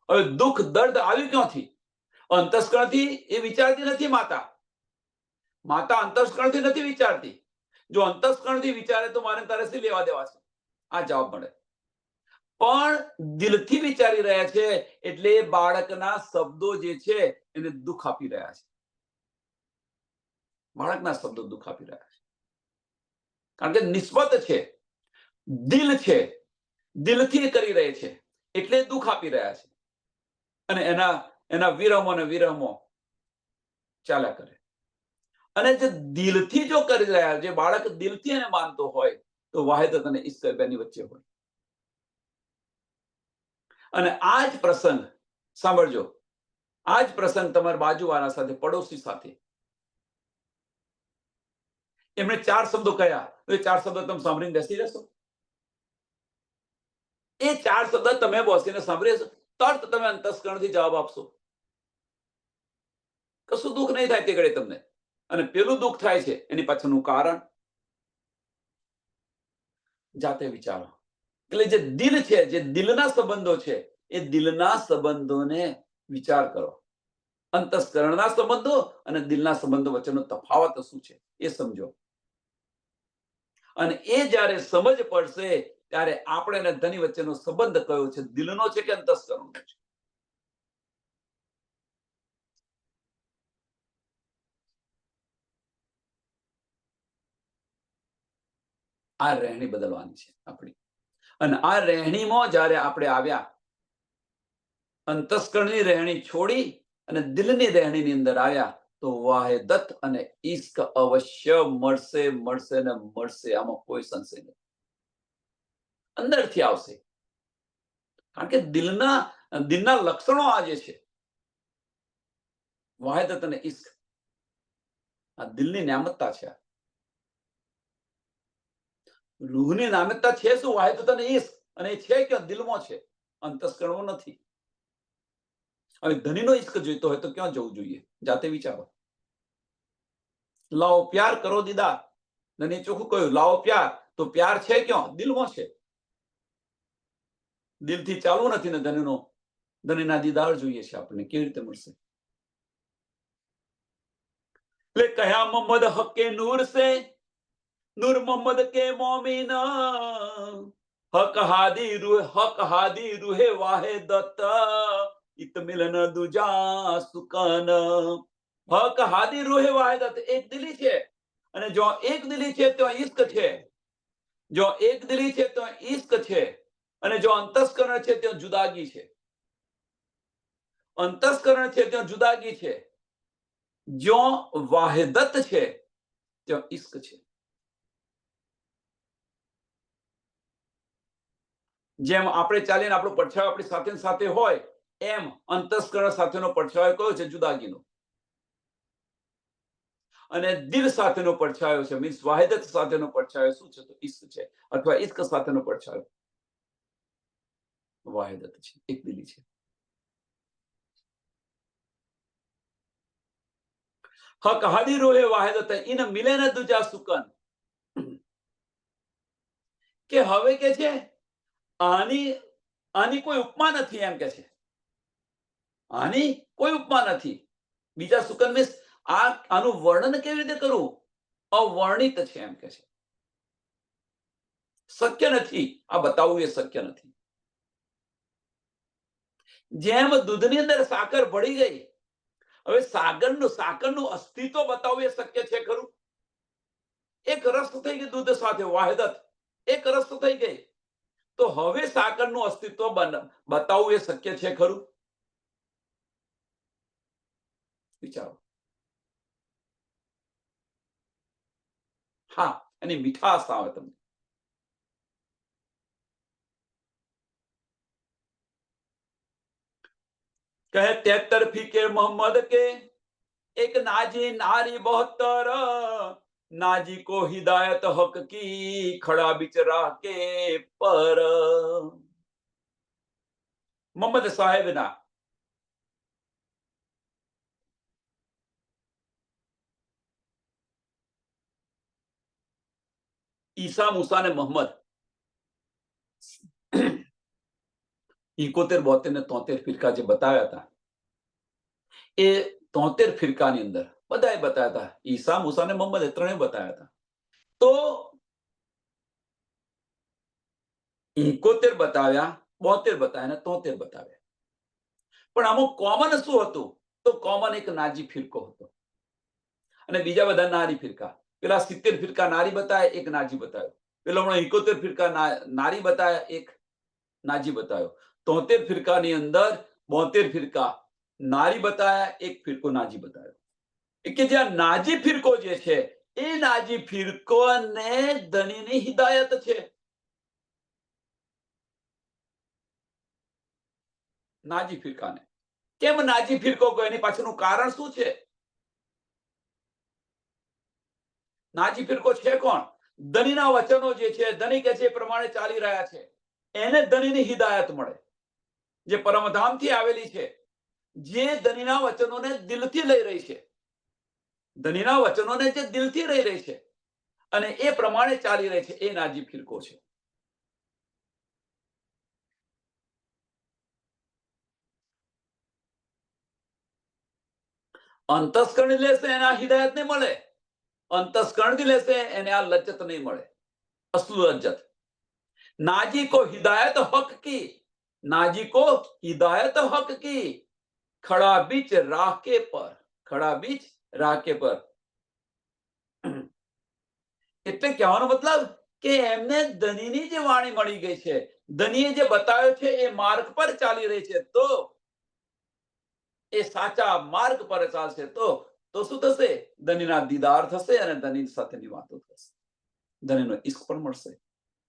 હવે દુઃખ, દર્દ આવ્યું ક્યાંથી? અંતસ્કરણથી એ વિચારતી નથી માતા. માતા અંતસ્કરણથી નથી વિચારતી. જો અંતસ્કરણથી વિચારે તો મારે તારે શી લેવા દેવા છે? આ જવાબ મળે. પણ દિલથી વિચારી રહ્યા છે, એટલે બાળકના શબ્દો જે છે એને દુઃખ આપી રહ્યા છે. બાળકના શબ્દો દુઃખ આપી રહ્યા છે. કારણ કે નિસ્બત છે, દિલ છે, દિલથી કરી રહે છે, એટલે દુઃખ આપી રહ્યા છે. અને એના વિરમો ને વિરમો ચાલ્યા કરે. અને જે દિલથી જો કરી રહ્યા, જે બાળક દિલથી એને માનતો હોય, તો વાહિદત અને ઈશ્ક બેની વચ્ચે હોય. અને આ જ પ્રસંગ સાંભળજો, આ જ પ્રસંગ તમારા બાજુવાળા સાથે, પડોશી સાથે, એમણે 4 શબ્દો કયા, એ 4 શબ્દો તમે સાંભળીને બેસી રહેશો? એ 4 શબ્દ તમે બેસીને સાંભળી રહેશો, તરત તમે અંતસ્કરણથી જવાબ આપશો. કશું દુઃખ નહીં થાય તે ઘડી તમને. અને પેલું દુઃખ થાય છે એની પાછળનું કારણ જાતે વિચારો. એટલે જે દિલ છે, જે દિલના સંબંધો છે, એ દિલના સંબંધોને વિચાર કરો. અંતસ્કરણના સંબંધો અને દિલના સંબંધો વચ્ચેનો તફાવત શું છે એ સમજો. અને એ જ્યારે સમજ પડશે ત્યારે આપણે અને ધની વચ્ચેનો સંબંધ કયો છે, દિલનો છે કે અંતસ્કરણનો છે. આ રહેણી બદલવાની છે આપણી. અને આ રહેણીમાં જ્યારે આપણે આવ્યા, અંતસ્કરણની રહેણી છોડી અને દિલની રહેણીની અંદર આવ્યા, તો વાહિદત અને ઈશ્ક અવશ્ય મળશે, મળશે ને મળશે. આમાં કોઈ સંશય નથી. અંદરથી આવશે. કારણ કે દિલના લક્ષણો આ જે છે, વાહિદત અને ઈશ્ક, આ દિલની નિયામતતા છે. રૂહની નામતતા છે શું? વાહિદત અને ઈશ્ક. અને એ છે કે દિલમાં છે, અંતસ્કરણમાં નથી. હવે ધનીનો ઈશ્ક જોઈતો હોય તો ક્યાં જવું જોઈએ? જાતે વિચારો. લાવો પ્યાર કરો દીદાર. ધની ચોખ્ખું કહ્યું, લાવો પ્યાર. તો પ્યાર છે ક્યાં? દિલમાં છે. દિલથી ચાલવું નથી ને ધનીના દીદાર જોઈએ છે આપણને. કેવી રીતે મળશે? એટલે કયા મોહમ્મદ હકે નૂર સે, नूर मोहम्मद के मोमिन, हक हादी रूहे वाहिदत, इत मिलन दूजा सुकन. हक हादी रूहे वाहिदत, એક દિલી છે. અને જો એક દિલી છે તો ઈશ્ક છે. જો એક દિલી છે તો ઈશ્ક છે. અને જો અંતસ્કરણ છે તો જુદાગી છે. અંતસ્કરણ છે તો જુદાગી છે. જો વાહિદત છે તો ઈશ્ક છે. જેમ આપણે ચાલીને આપણો પડછાયો આપણી સાથે સાથે હોય, એમ અંતસ્કરણ સાથેનો પડછાયો કયો છે? જુદાગીનો. અને દિલ સાથેનો પડછાયો છે, મીન્સ વાહિદત સાથેનો પડછાયો શું છે? તો ઈશ્ક છે. અથવા ઈશ્ક સાથેનો પડછાયો વાહિદત છે, એક દિલી છે. હક હાદી રોહે વાહિદત, ઇન મિલે ને દુજા સુકન. કે હવે કે છે આની કોઈ ઉપમા નથી, એમ કે છે. આની કોઈ ઉપમા નથી. બીજા સુકન મીન્સ આનું વર્ણન કેવી રીતે કરું? અવર્ણિત છે, એમ કે છે. શક્ય નથી આ બતાવવું, એ શક્ય નથી. જેમ દૂધની અંદર સાકર ભળી ગઈ, હવે સાકરનું અસ્તિત્વ બતાવવું એ શક્ય છે ખરું? એક રસ થઈ ગઈ દૂધ સાથે, વાહિદત એક રસ થઈ ગઈ, તો હવે સાકરનું અસ્તિત્વ બતાવવું એ શક્ય છે ખરું? વિચારો. હા, એની મીઠાશ આવે તમને. કહે 73 ફીકે मोहम्मद के, एक नाजी नारी बहत्तर, नाजी को हिदायत हक की, खड़ा बिच राह के पर. मोहम्मद साहेबના ઈસા, મૂસા ને મોહમ્મદ 71, 72 ને 73 ફિરકા જે બતાવ્યા હતા, એ 73 ફિરકાની અંદર બધાએ બતાવ્યા હતા. ઈસા, મૂસા ને મોહમ્મદ એ ત્રણેય બતાવ્યા હતા. તો 71 બતાવ્યા, 72 બતાવ્યા ને 73 બતાવ્યા. પણ આમાં કોમન શું હતું? તો કોમન એક નાજી ફિરકો હતો અને બીજા બધા નારી ફિરકા. પેલા 70 ફિરકા નારી બતાવ્યા, એક નાજી બતાવ્યો. પેલો 71 ફિરકા નારી બતાવ્યા, એક નાજી બતાવ્યો. 73 ફિરકાની અંદર 72 ફિરકા નારી બતાવ્યા, એક ફિરકો નાજી બતાવ્યો. કે જ્યાં નાજી ફિરકો જે છે એ નાજી ફિરકોને ધનીની હિદાયત છે. નાજી ફિરકાને કેમ નાજી ફિરકો કહ્યો? એની પાછળનું કારણ શું છે? નાજી ફિરકો છે કોણ? ધનીના વચનો જે છે, ધની કે છે એ પ્રમાણે ચાલી રહ્યા છે, એને ધનીની હિદાયત મળે, જે પરમધામથી આવેલી છે, જે ધનીના વચનોને દિલથી લઈ રહી છે, ધનીના વચનોને જે દિલથી લઈ રહી છે અને એ પ્રમાણે ચાલી રહી છે, એ નાજી ફિરકો છે. અંતસ્કરણ લેશે એને આ હિદાયત નહીં મળે. અંતસ્કરણ લેશે એને આ લજ્જત નહીં મળે, અસલું લજ્જત. नाजी को हिदायत हक की, नाजी को हिदायत हक की, खड़ा बीच राके पर, खड़ा बीच राके पर. એટલે કહેવાનો મતલબ કે એમને ધનીની જે વાણી મળી ગઈ છે, ધનીએ જે બતાવ્યો છે એ માર્ગ પર ચાલી રહી છે, તો એ સાચા માર્ગ પર ચાલશે તો શું થશે? ધનીના દીદાર થશે અને ધની સાથેની વાતો થશે, ધનીનો ઇશ્ક પણ મળશે,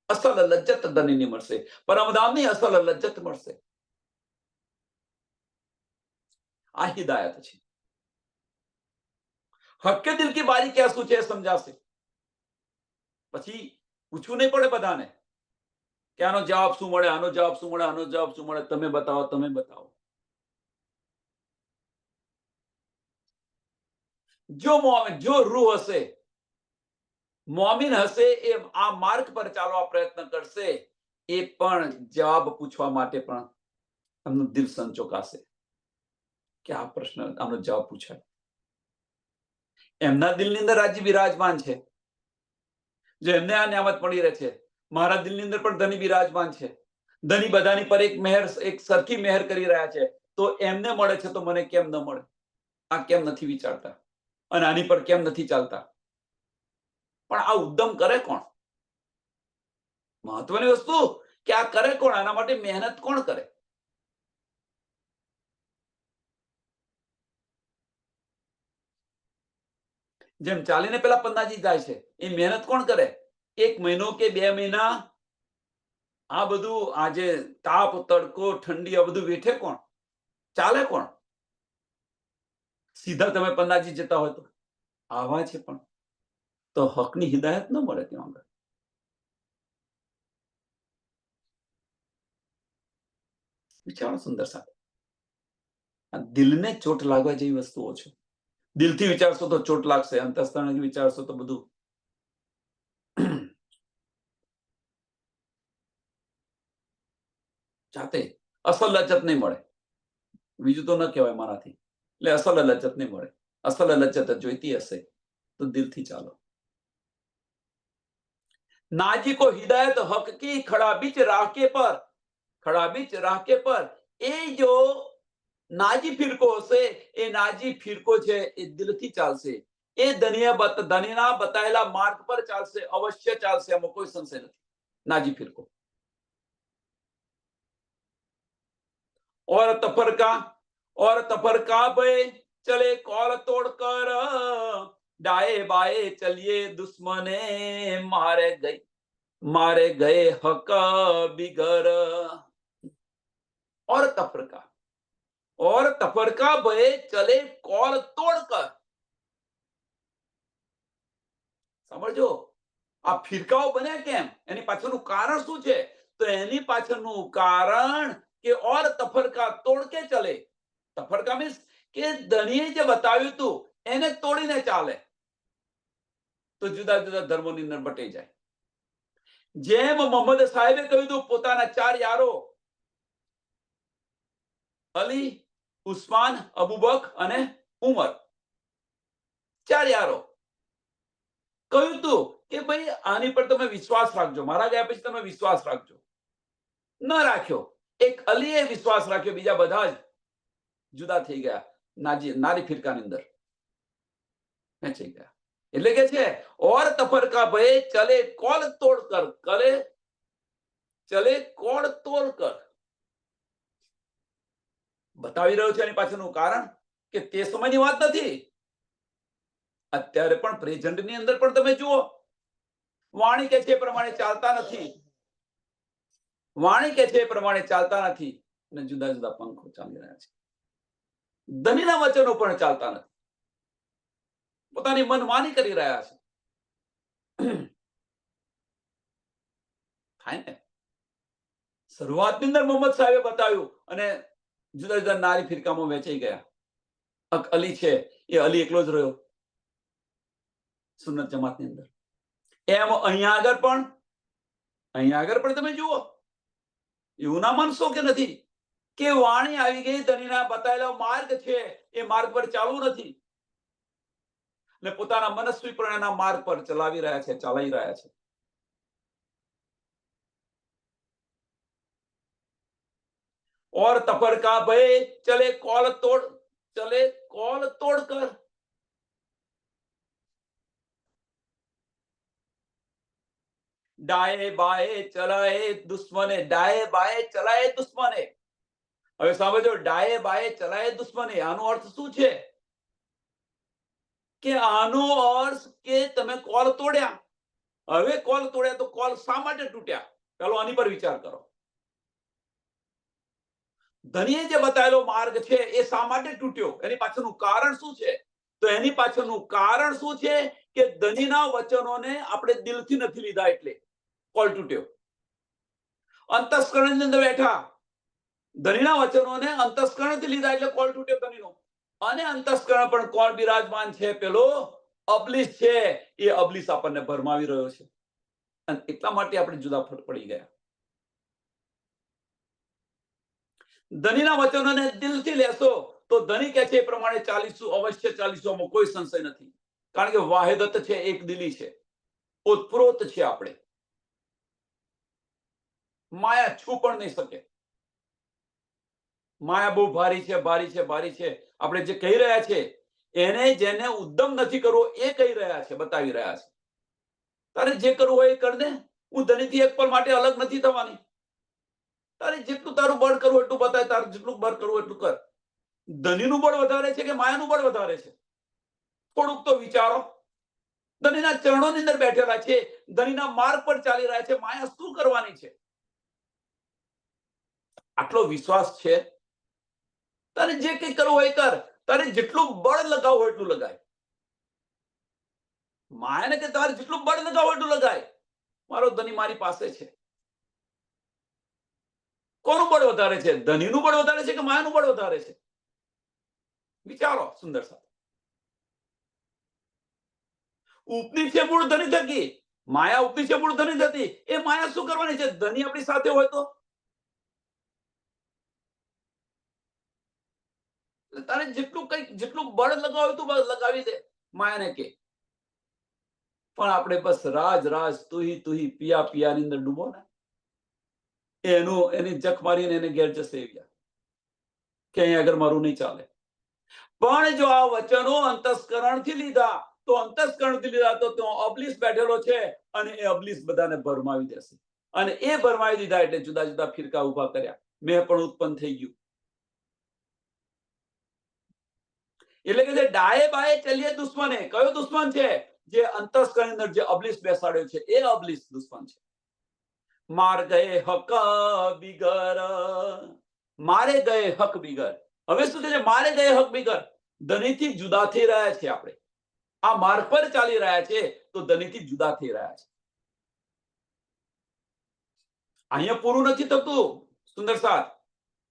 અસલ લજ્જત ધનીની મળશે, પરમધામની અસલ લજ્જત મળશે. આ હિદાયત છે. હક્કે દિલ કી બારી ક્યાં શું છે સમજાશે. પછી પૂછવું નહીં પડે બધાને કે આનો જવાબ શું મળે, આનો જવાબ શું મળે, આનો જવાબ શું મળે, તમે બતાવો, તમે બતાવો. જો રૂહ હશે, મોમિન હશે, એ આ માર્ગ પર ચાલવા પ્રયત્ન કરશે, એ પણ જવાબ પૂછવા માટે પણ એમનું દિલ સંચોકાશે કે આ પ્રશ્ન, આનો જવાબ પૂછાય. એમના દિલની અંદર આજે બિરાજમાન છે, જો એમને આ નિયામત મળી રહે છે. મારા દિલની અંદર પણ ધની બિરાજમાન છે, ધની બધાની પર એક સરખી મહેર કરી રહ્યા છે, તો એમને મળે છે તો મને કેમ ન મળે? આ કેમ નથી વિચારતા અને આની પર કેમ નથી ચાલતા? પણ આ ઉદ્દમ કરે કોણ? મહત્વની વસ્તુ કે આ કરે કોણ? આના માટે મહેનત કોણ કરે? જેમ ચાલીને પેલા પન્નાજી જાય છે, એ મહેનત કોણ કરે? 1 મહિનો કે 2 મહિના આ બધું, આજે તાપ, તડકો, ઠંડી, આ બધું વેઠે કોણ? ચાલે કોણ? સીધા તમે પન્નાજી જતા હોય તો આવા છે, પણ તો હકની હિદાયત ન મળે ત્યાં આગળ. વિચારો સુંદર સાથે. દિલને ચોટ લાગવા જેવી વસ્તુઓ છે. દિલથી વિચારશો તો ચોટ લાગશે, અંતઃસ્કરણથી વિચારશો તો બધું જાતે. અસલ લજ્જત નહીં મળે, બીજું તો ન કહેવાય મારાથી. એટલે અસલ લજ્જત નહીં મળે. અસલ લજ્જત જોઈતી હશે તો દિલથી ચાલો. नाजी को हिदायत हक की, खड़ा बीच राके पर, खड़ा बीच राके पर. એ જો નાજી ફિરકો હશે, એ નાજી ફિરકો છે એ દિલથી ચાલશે, એ ધનીના બતાવેલા માર્ગ પર ચાલશે, અવશ્ય ચાલશે, એમાં કોઈ સંશય નથી. નાજી ફિરકો. और तफरका भय चले कौल तोड़कर, दाए बाए चलिए दुश्मने मारे गए हक बिगर. और तफरका भय चले कौल तोड़कर. સમજો, આ ફિરકાઓ બન્યા કેમ? એની પાછળનું કારણ શું છે? તો એની પાછળનું કારણ કે ઓર તફરકા તોડ કે ચલે. તફરકા મીન્સ કે ધણીએ જે બતાવ્યું હતું એને તોડીને ચાલે તો જુદા જુદા ધર્મોની અંદર બટાઈ જાય. જેમ મોહમ્મદ સાહેબે કહ્યું હતું, પોતાના 4 યારો અલી, ઉસ્માન, અબુબક અને ઉમર, 4 યારો કહ્યું હતું કે ભાઈ આની પર તમે વિશ્વાસ રાખજો, મારા ગયા પછી તમે વિશ્વાસ રાખજો. ન રાખ્યો. એક અલીએ વિશ્વાસ રાખ્યો, બીજા બધા જ જુદા થઈ ગયા નારી ફિરકાની અંદર વેચાઈ ગયા. એટલે કે છે ઓર તફરકા ભય ચલે કોલ તોડ કર, ચલે કોડ તોડ કર. બતાવી રહ્યો છે એની પાછળનું કારણ કે તે સમયની વાત નથી. અત્યારે પણ પ્રેઝન્ટની અંદર પણ તમે જુઓ, વાણી કે છે એ પ્રમાણે ચાલતા નથી, વાણી કે છે એ પ્રમાણે ચાલતા નથી, અને જુદા જુદા પંખો ચાલી રહ્યા છે. ધનીના વચનો પણ ચાલતા નથી, પોતાની મનમાની કરી રહ્યા છે. થાય ને? શરૂઆતની અંદર મોહમ્મદ સાહેબે બતાવ્યું અને જુદા જુદા નારી ફિરકામાં વેચાઈ ગયા. અલી છે એ અલી એકલો જ રહ્યો સુન્નત જમાતની અંદર. એમ અહીંયા આગળ પણ તમે જુઓ, એવું ના માનશો કે નથી કે વાણી આવી ગઈ, ધનીના બતાવેલો માર્ગ છે એ માર્ગ પર ચાલવું નથી, ને પોતાના મનસ્વીપણાના માર્ગ પર ચલાવી રહ્યા છે, ચાલી રહ્યા છે. और तपर का भय चले कौल तोड़ कर, डाए बाए चलाए दुश्मने, डाए बाए चलाए दुश्मने. હવે સાંભળજો, ડાએ બાએ ચલાએ દુશ્મને, આનો અર્થ શું છે? કે આનો અર્થ કે તમે કોલ તોડ્યા. હવે કોલ તોડ્યા તો કોલ શા માટે તૂટ્યા? ચાલો આની પર વિચાર કરો. ધનીએ જે બતાવેલો માર્ગ છે એ શા માટે તૂટ્યો? એની પાછળનું કારણ શું છે? તો એની પાછળનું કારણ શું છે કે ધનીના વચનોને આપણે દિલથી નથી લીધા એટલે કોલ તૂટ્યો. અંતસ્કરણની અંદર બેઠા ધનીના વચનોને અંતસ્કરણથી લીધા એટલે કોલ તૂટ્યો ધનીનો. અને અંતસ્કરણ પણ કોણ બિરાજમાન છે? પેલો અબલીસ છે. એ અબલીસ આપણને ભરમાવી રહ્યો છે, અને એટલા માટે આપણે જુદા પડી ગયા. ધનીના વચનોને દિલથી લેશો તો ધની કે છે એ પ્રમાણે ચાલીશું, અવશ્ય ચાલીશું, કોઈ સંશય નથી. કારણ કે વાહિદત છે, એક દિલી છે, ઓતપ્રોત છે. આપણે માયા છૂ પણ નહીં શકે. માયા બહુ ભારી છે, ભારી છે, ભારી છે. આપણે જે કહી રહ્યા છે એને જેને ઉદ્દમ નથી કરવો એ કહી રહ્યા છે, બતાવી રહ્યા છે. તારે જે કરવું હોય એ કર દે, હું ધનીથી એક પલ માટે અલગ નથી થવાની. તારે જેટલું તારું બળ કરવું એટલું બતાય, તારે જેટલું બળ કરવું એટલું કર. ધનીનું બળ વધારે છે કે માયાનું બળ વધારે છે? થોડુંક તો વિચારો. ધનીના ચરણોની અંદર બેઠેલા છે, ધનીના માર્ગ પર ચાલી રહ્યા છે, માયા શું કરવાની છે? આટલો વિશ્વાસ છે? તારે જે કંઈ કરવું હોય કર, તારે જેટલું બળ લગાવવું હોય એટલું લગાય. માયાને કે તારે જેટલું બળ લગાવવું એટલું લગાય. મારો ધની મારી પાસે છે. કોનું બળ વધારે છે? ધનીનું બળ વધારે છે કે માયાનું બળ વધારે છે? વિચારો સુંદર સાથે. ઉપની છે મૂળ ધની થકી, માયા ઉપની છે મૂળ ધની થતી. એ માયા શું કરવાની છે? ધની આપણી સાથે હોય તો તારે જેટલું બળ લગાવ્યું તું લગાવી દે, માયાને કે. પણ આપણે બસ રાજ તુહી પિયા પિયાની અંદર ડૂબો ને, એની જખ મારીને એને ઘેર જશે કે અહીંયા આગળ મારું નહીં ચાલે. પણ જો આ વચનો અંતસ્કરણથી લીધા તો અબલીસ બેઠેલો છે, અને એ અબલીસ બધાને ભરમાવી દેશે. અને એ ભરમાવી દીધા એટલે જુદા જુદા ફિરકા ઉભા કર્યા. મેં પણ ઉત્પન્ન થઈ ગયું. એટલે કે ડાયે બાયે ચલીએ દુશ્મને. કયો દુશ્મન છે? જે અંતસ્કરણ અંદર જે અબલીસ બેસાડ્યો છે એ અબલીસ દુશ્મન છે. માર ગયે હક બિગર, મારે ગયે હક બિગર. હવે શું છે? મારે ગયે હક બિગર. ધનીથી જુદા થઈ રહ્યા છે. આપણે આ માર્ગ પર ચાલી રહ્યા છે તો ધનીથી જુદા થઈ રહ્યા છે. અહીંયા પૂરું નથી થતું સુંદર સાથ.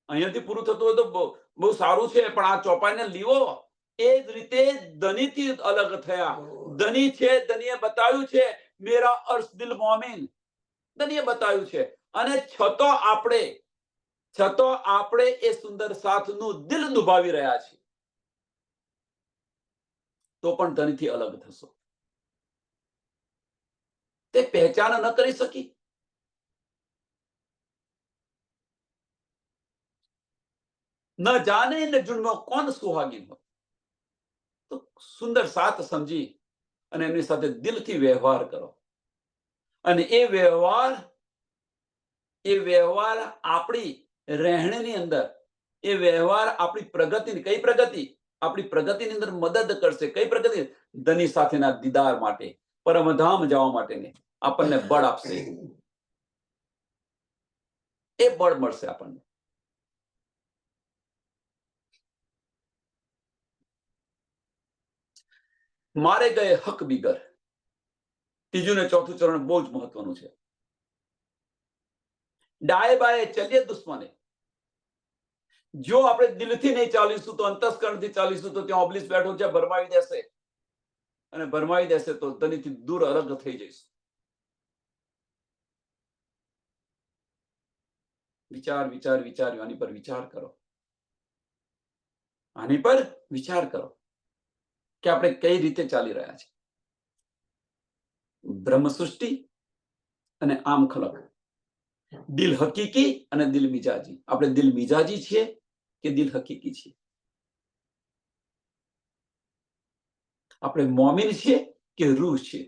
અહીંયાથી પૂરું થતું હોય તો બહુ સારું છે, પણ આ ચોપાઈને લીવો. એ જ રીતે ધનીથી અલગ થયા. ધની છે, ધનીએ બતાવ્યું છે મેરા અર્શ દિલ મોમિન, ધનીએ બતાવ્યું છે. અને છતો આપણે એ સુંદર સાથનું દિલ દુભાવી રહ્યા છીએ, તો પણ ધનીથી અલગ થશો. તે પહેચાન ન કરી શકી. ન જાને ન જુન્મો કોણ સુહાગીન હો. તો સુંદર સાથ સમજી અને એમની સાથે દિલથી વ્યવહાર કરો. અને એ વ્યવહાર આપણી રહેણીની અંદર, એ વ્યવહાર આપણી પ્રગતિની. કઈ પ્રગતિ? આપણી પ્રગતિની અંદર મદદ કરશે. કઈ પ્રગતિ? ધની સાથેના દીદાર માટે, પરમધામ જવા માટેની આપણને બળ આપશે. એ બળ મળશે આપણને. મારે ગયે હક બીગર. ત્રીજું ને ચોથું ચરણ બહુ જ મહત્વનું છે. ડાય બાય ચલીએ દુશ્મને. જો આપણે દિલથી નહીં ચાલીશું તો અંતસ્કરણથી ચાલીશું તો ત્યાં ઓબ્લિસ બેઠો છે, ભરમાવી દેશે, અને ભરમાવી દેશે તો ધનીથી દૂર અલગ થઈ જઈશું. વિચાર વિચાર વિચાર આની પર વિચાર કરો. આની પર વિચાર કરો કે આપણે કઈ રીતે ચાલી રહ્યા છે. બ્રહ્મ સૃષ્ટિ અને આમ ખલક. દિલ હકીકી અને દિલ મિજાજી. આપણે દિલ મિજાજી છીએ કે દિલ હકીકી છીએ? આપણે મોમિન છીએ કે રૂહ છીએ?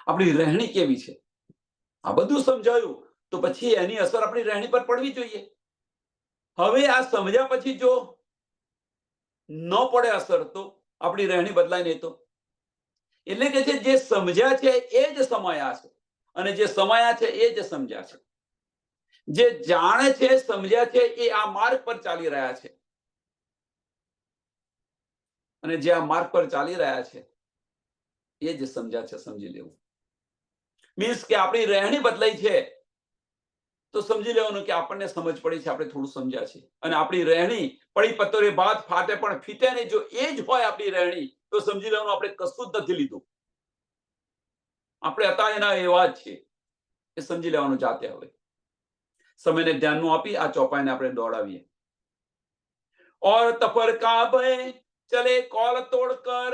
આપણી રહેણી કેવી છે? આ બધું સમજાયું તો પછી એની અસર આપણી રહેણી પર પડવી જોઈએ. હવે આ સમજ્યા પછી જો ન પડે અસર તો આપણી રહેણી બદલાય નહીં તો. એટલે કે છે જે સમજ્યા છે એ જ સમાયા છે, અને જે સમાયા છે એ જ સમજ્યા છે. જે જાણે છે, સમજ્યા છે, એ આ માર્ગ પર ચાલી રહ્યા છે, અને જે આ માર્ગ પર ચાલી રહ્યા છે એ જ સમજ્યા છે. સમજી લેવું મીન્સ કે આપણી રહેણી બદલાઈ છે તો સમજી લેવાનું કે આપણને સમજ પડી છે, આપણે થોડું સમજ્યા છે. અને આપણી રહેણી પડી પત્તરે ભાત ફાટે પણ ફીટે નહીં, જો એ જ હોય આપણી રહેણી તો સમજી લેવાનું આપણે કશું જ નથી લીધું. આપણે હતા એના એવા જ છીએ, એ સમજી લેવાનું જાતે. હવે સમયને ધ્યાનનું આપી આ ચોપાઈને આપણે દોડાવીએ. और तफरका भय चले कौल तोड़ कर,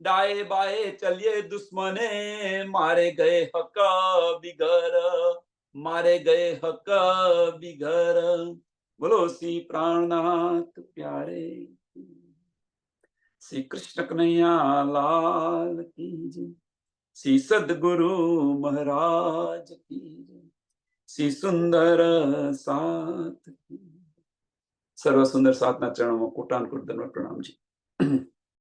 डाए बाए चलिए दुश्मने, मारे गए हक बिगर, मारे गए हक बिगर. बोलो श्री प्राणनाथ प्यारे, श्री कृष्ण कन्हैया लाल की जय, श्री सदगुरु महाराज की जय, श्री सुंदर साथ की. સર્વ સુંદર સાતના ચરણોમાં કોટાનકોટ ધન્યવાદ પ્રણામજી.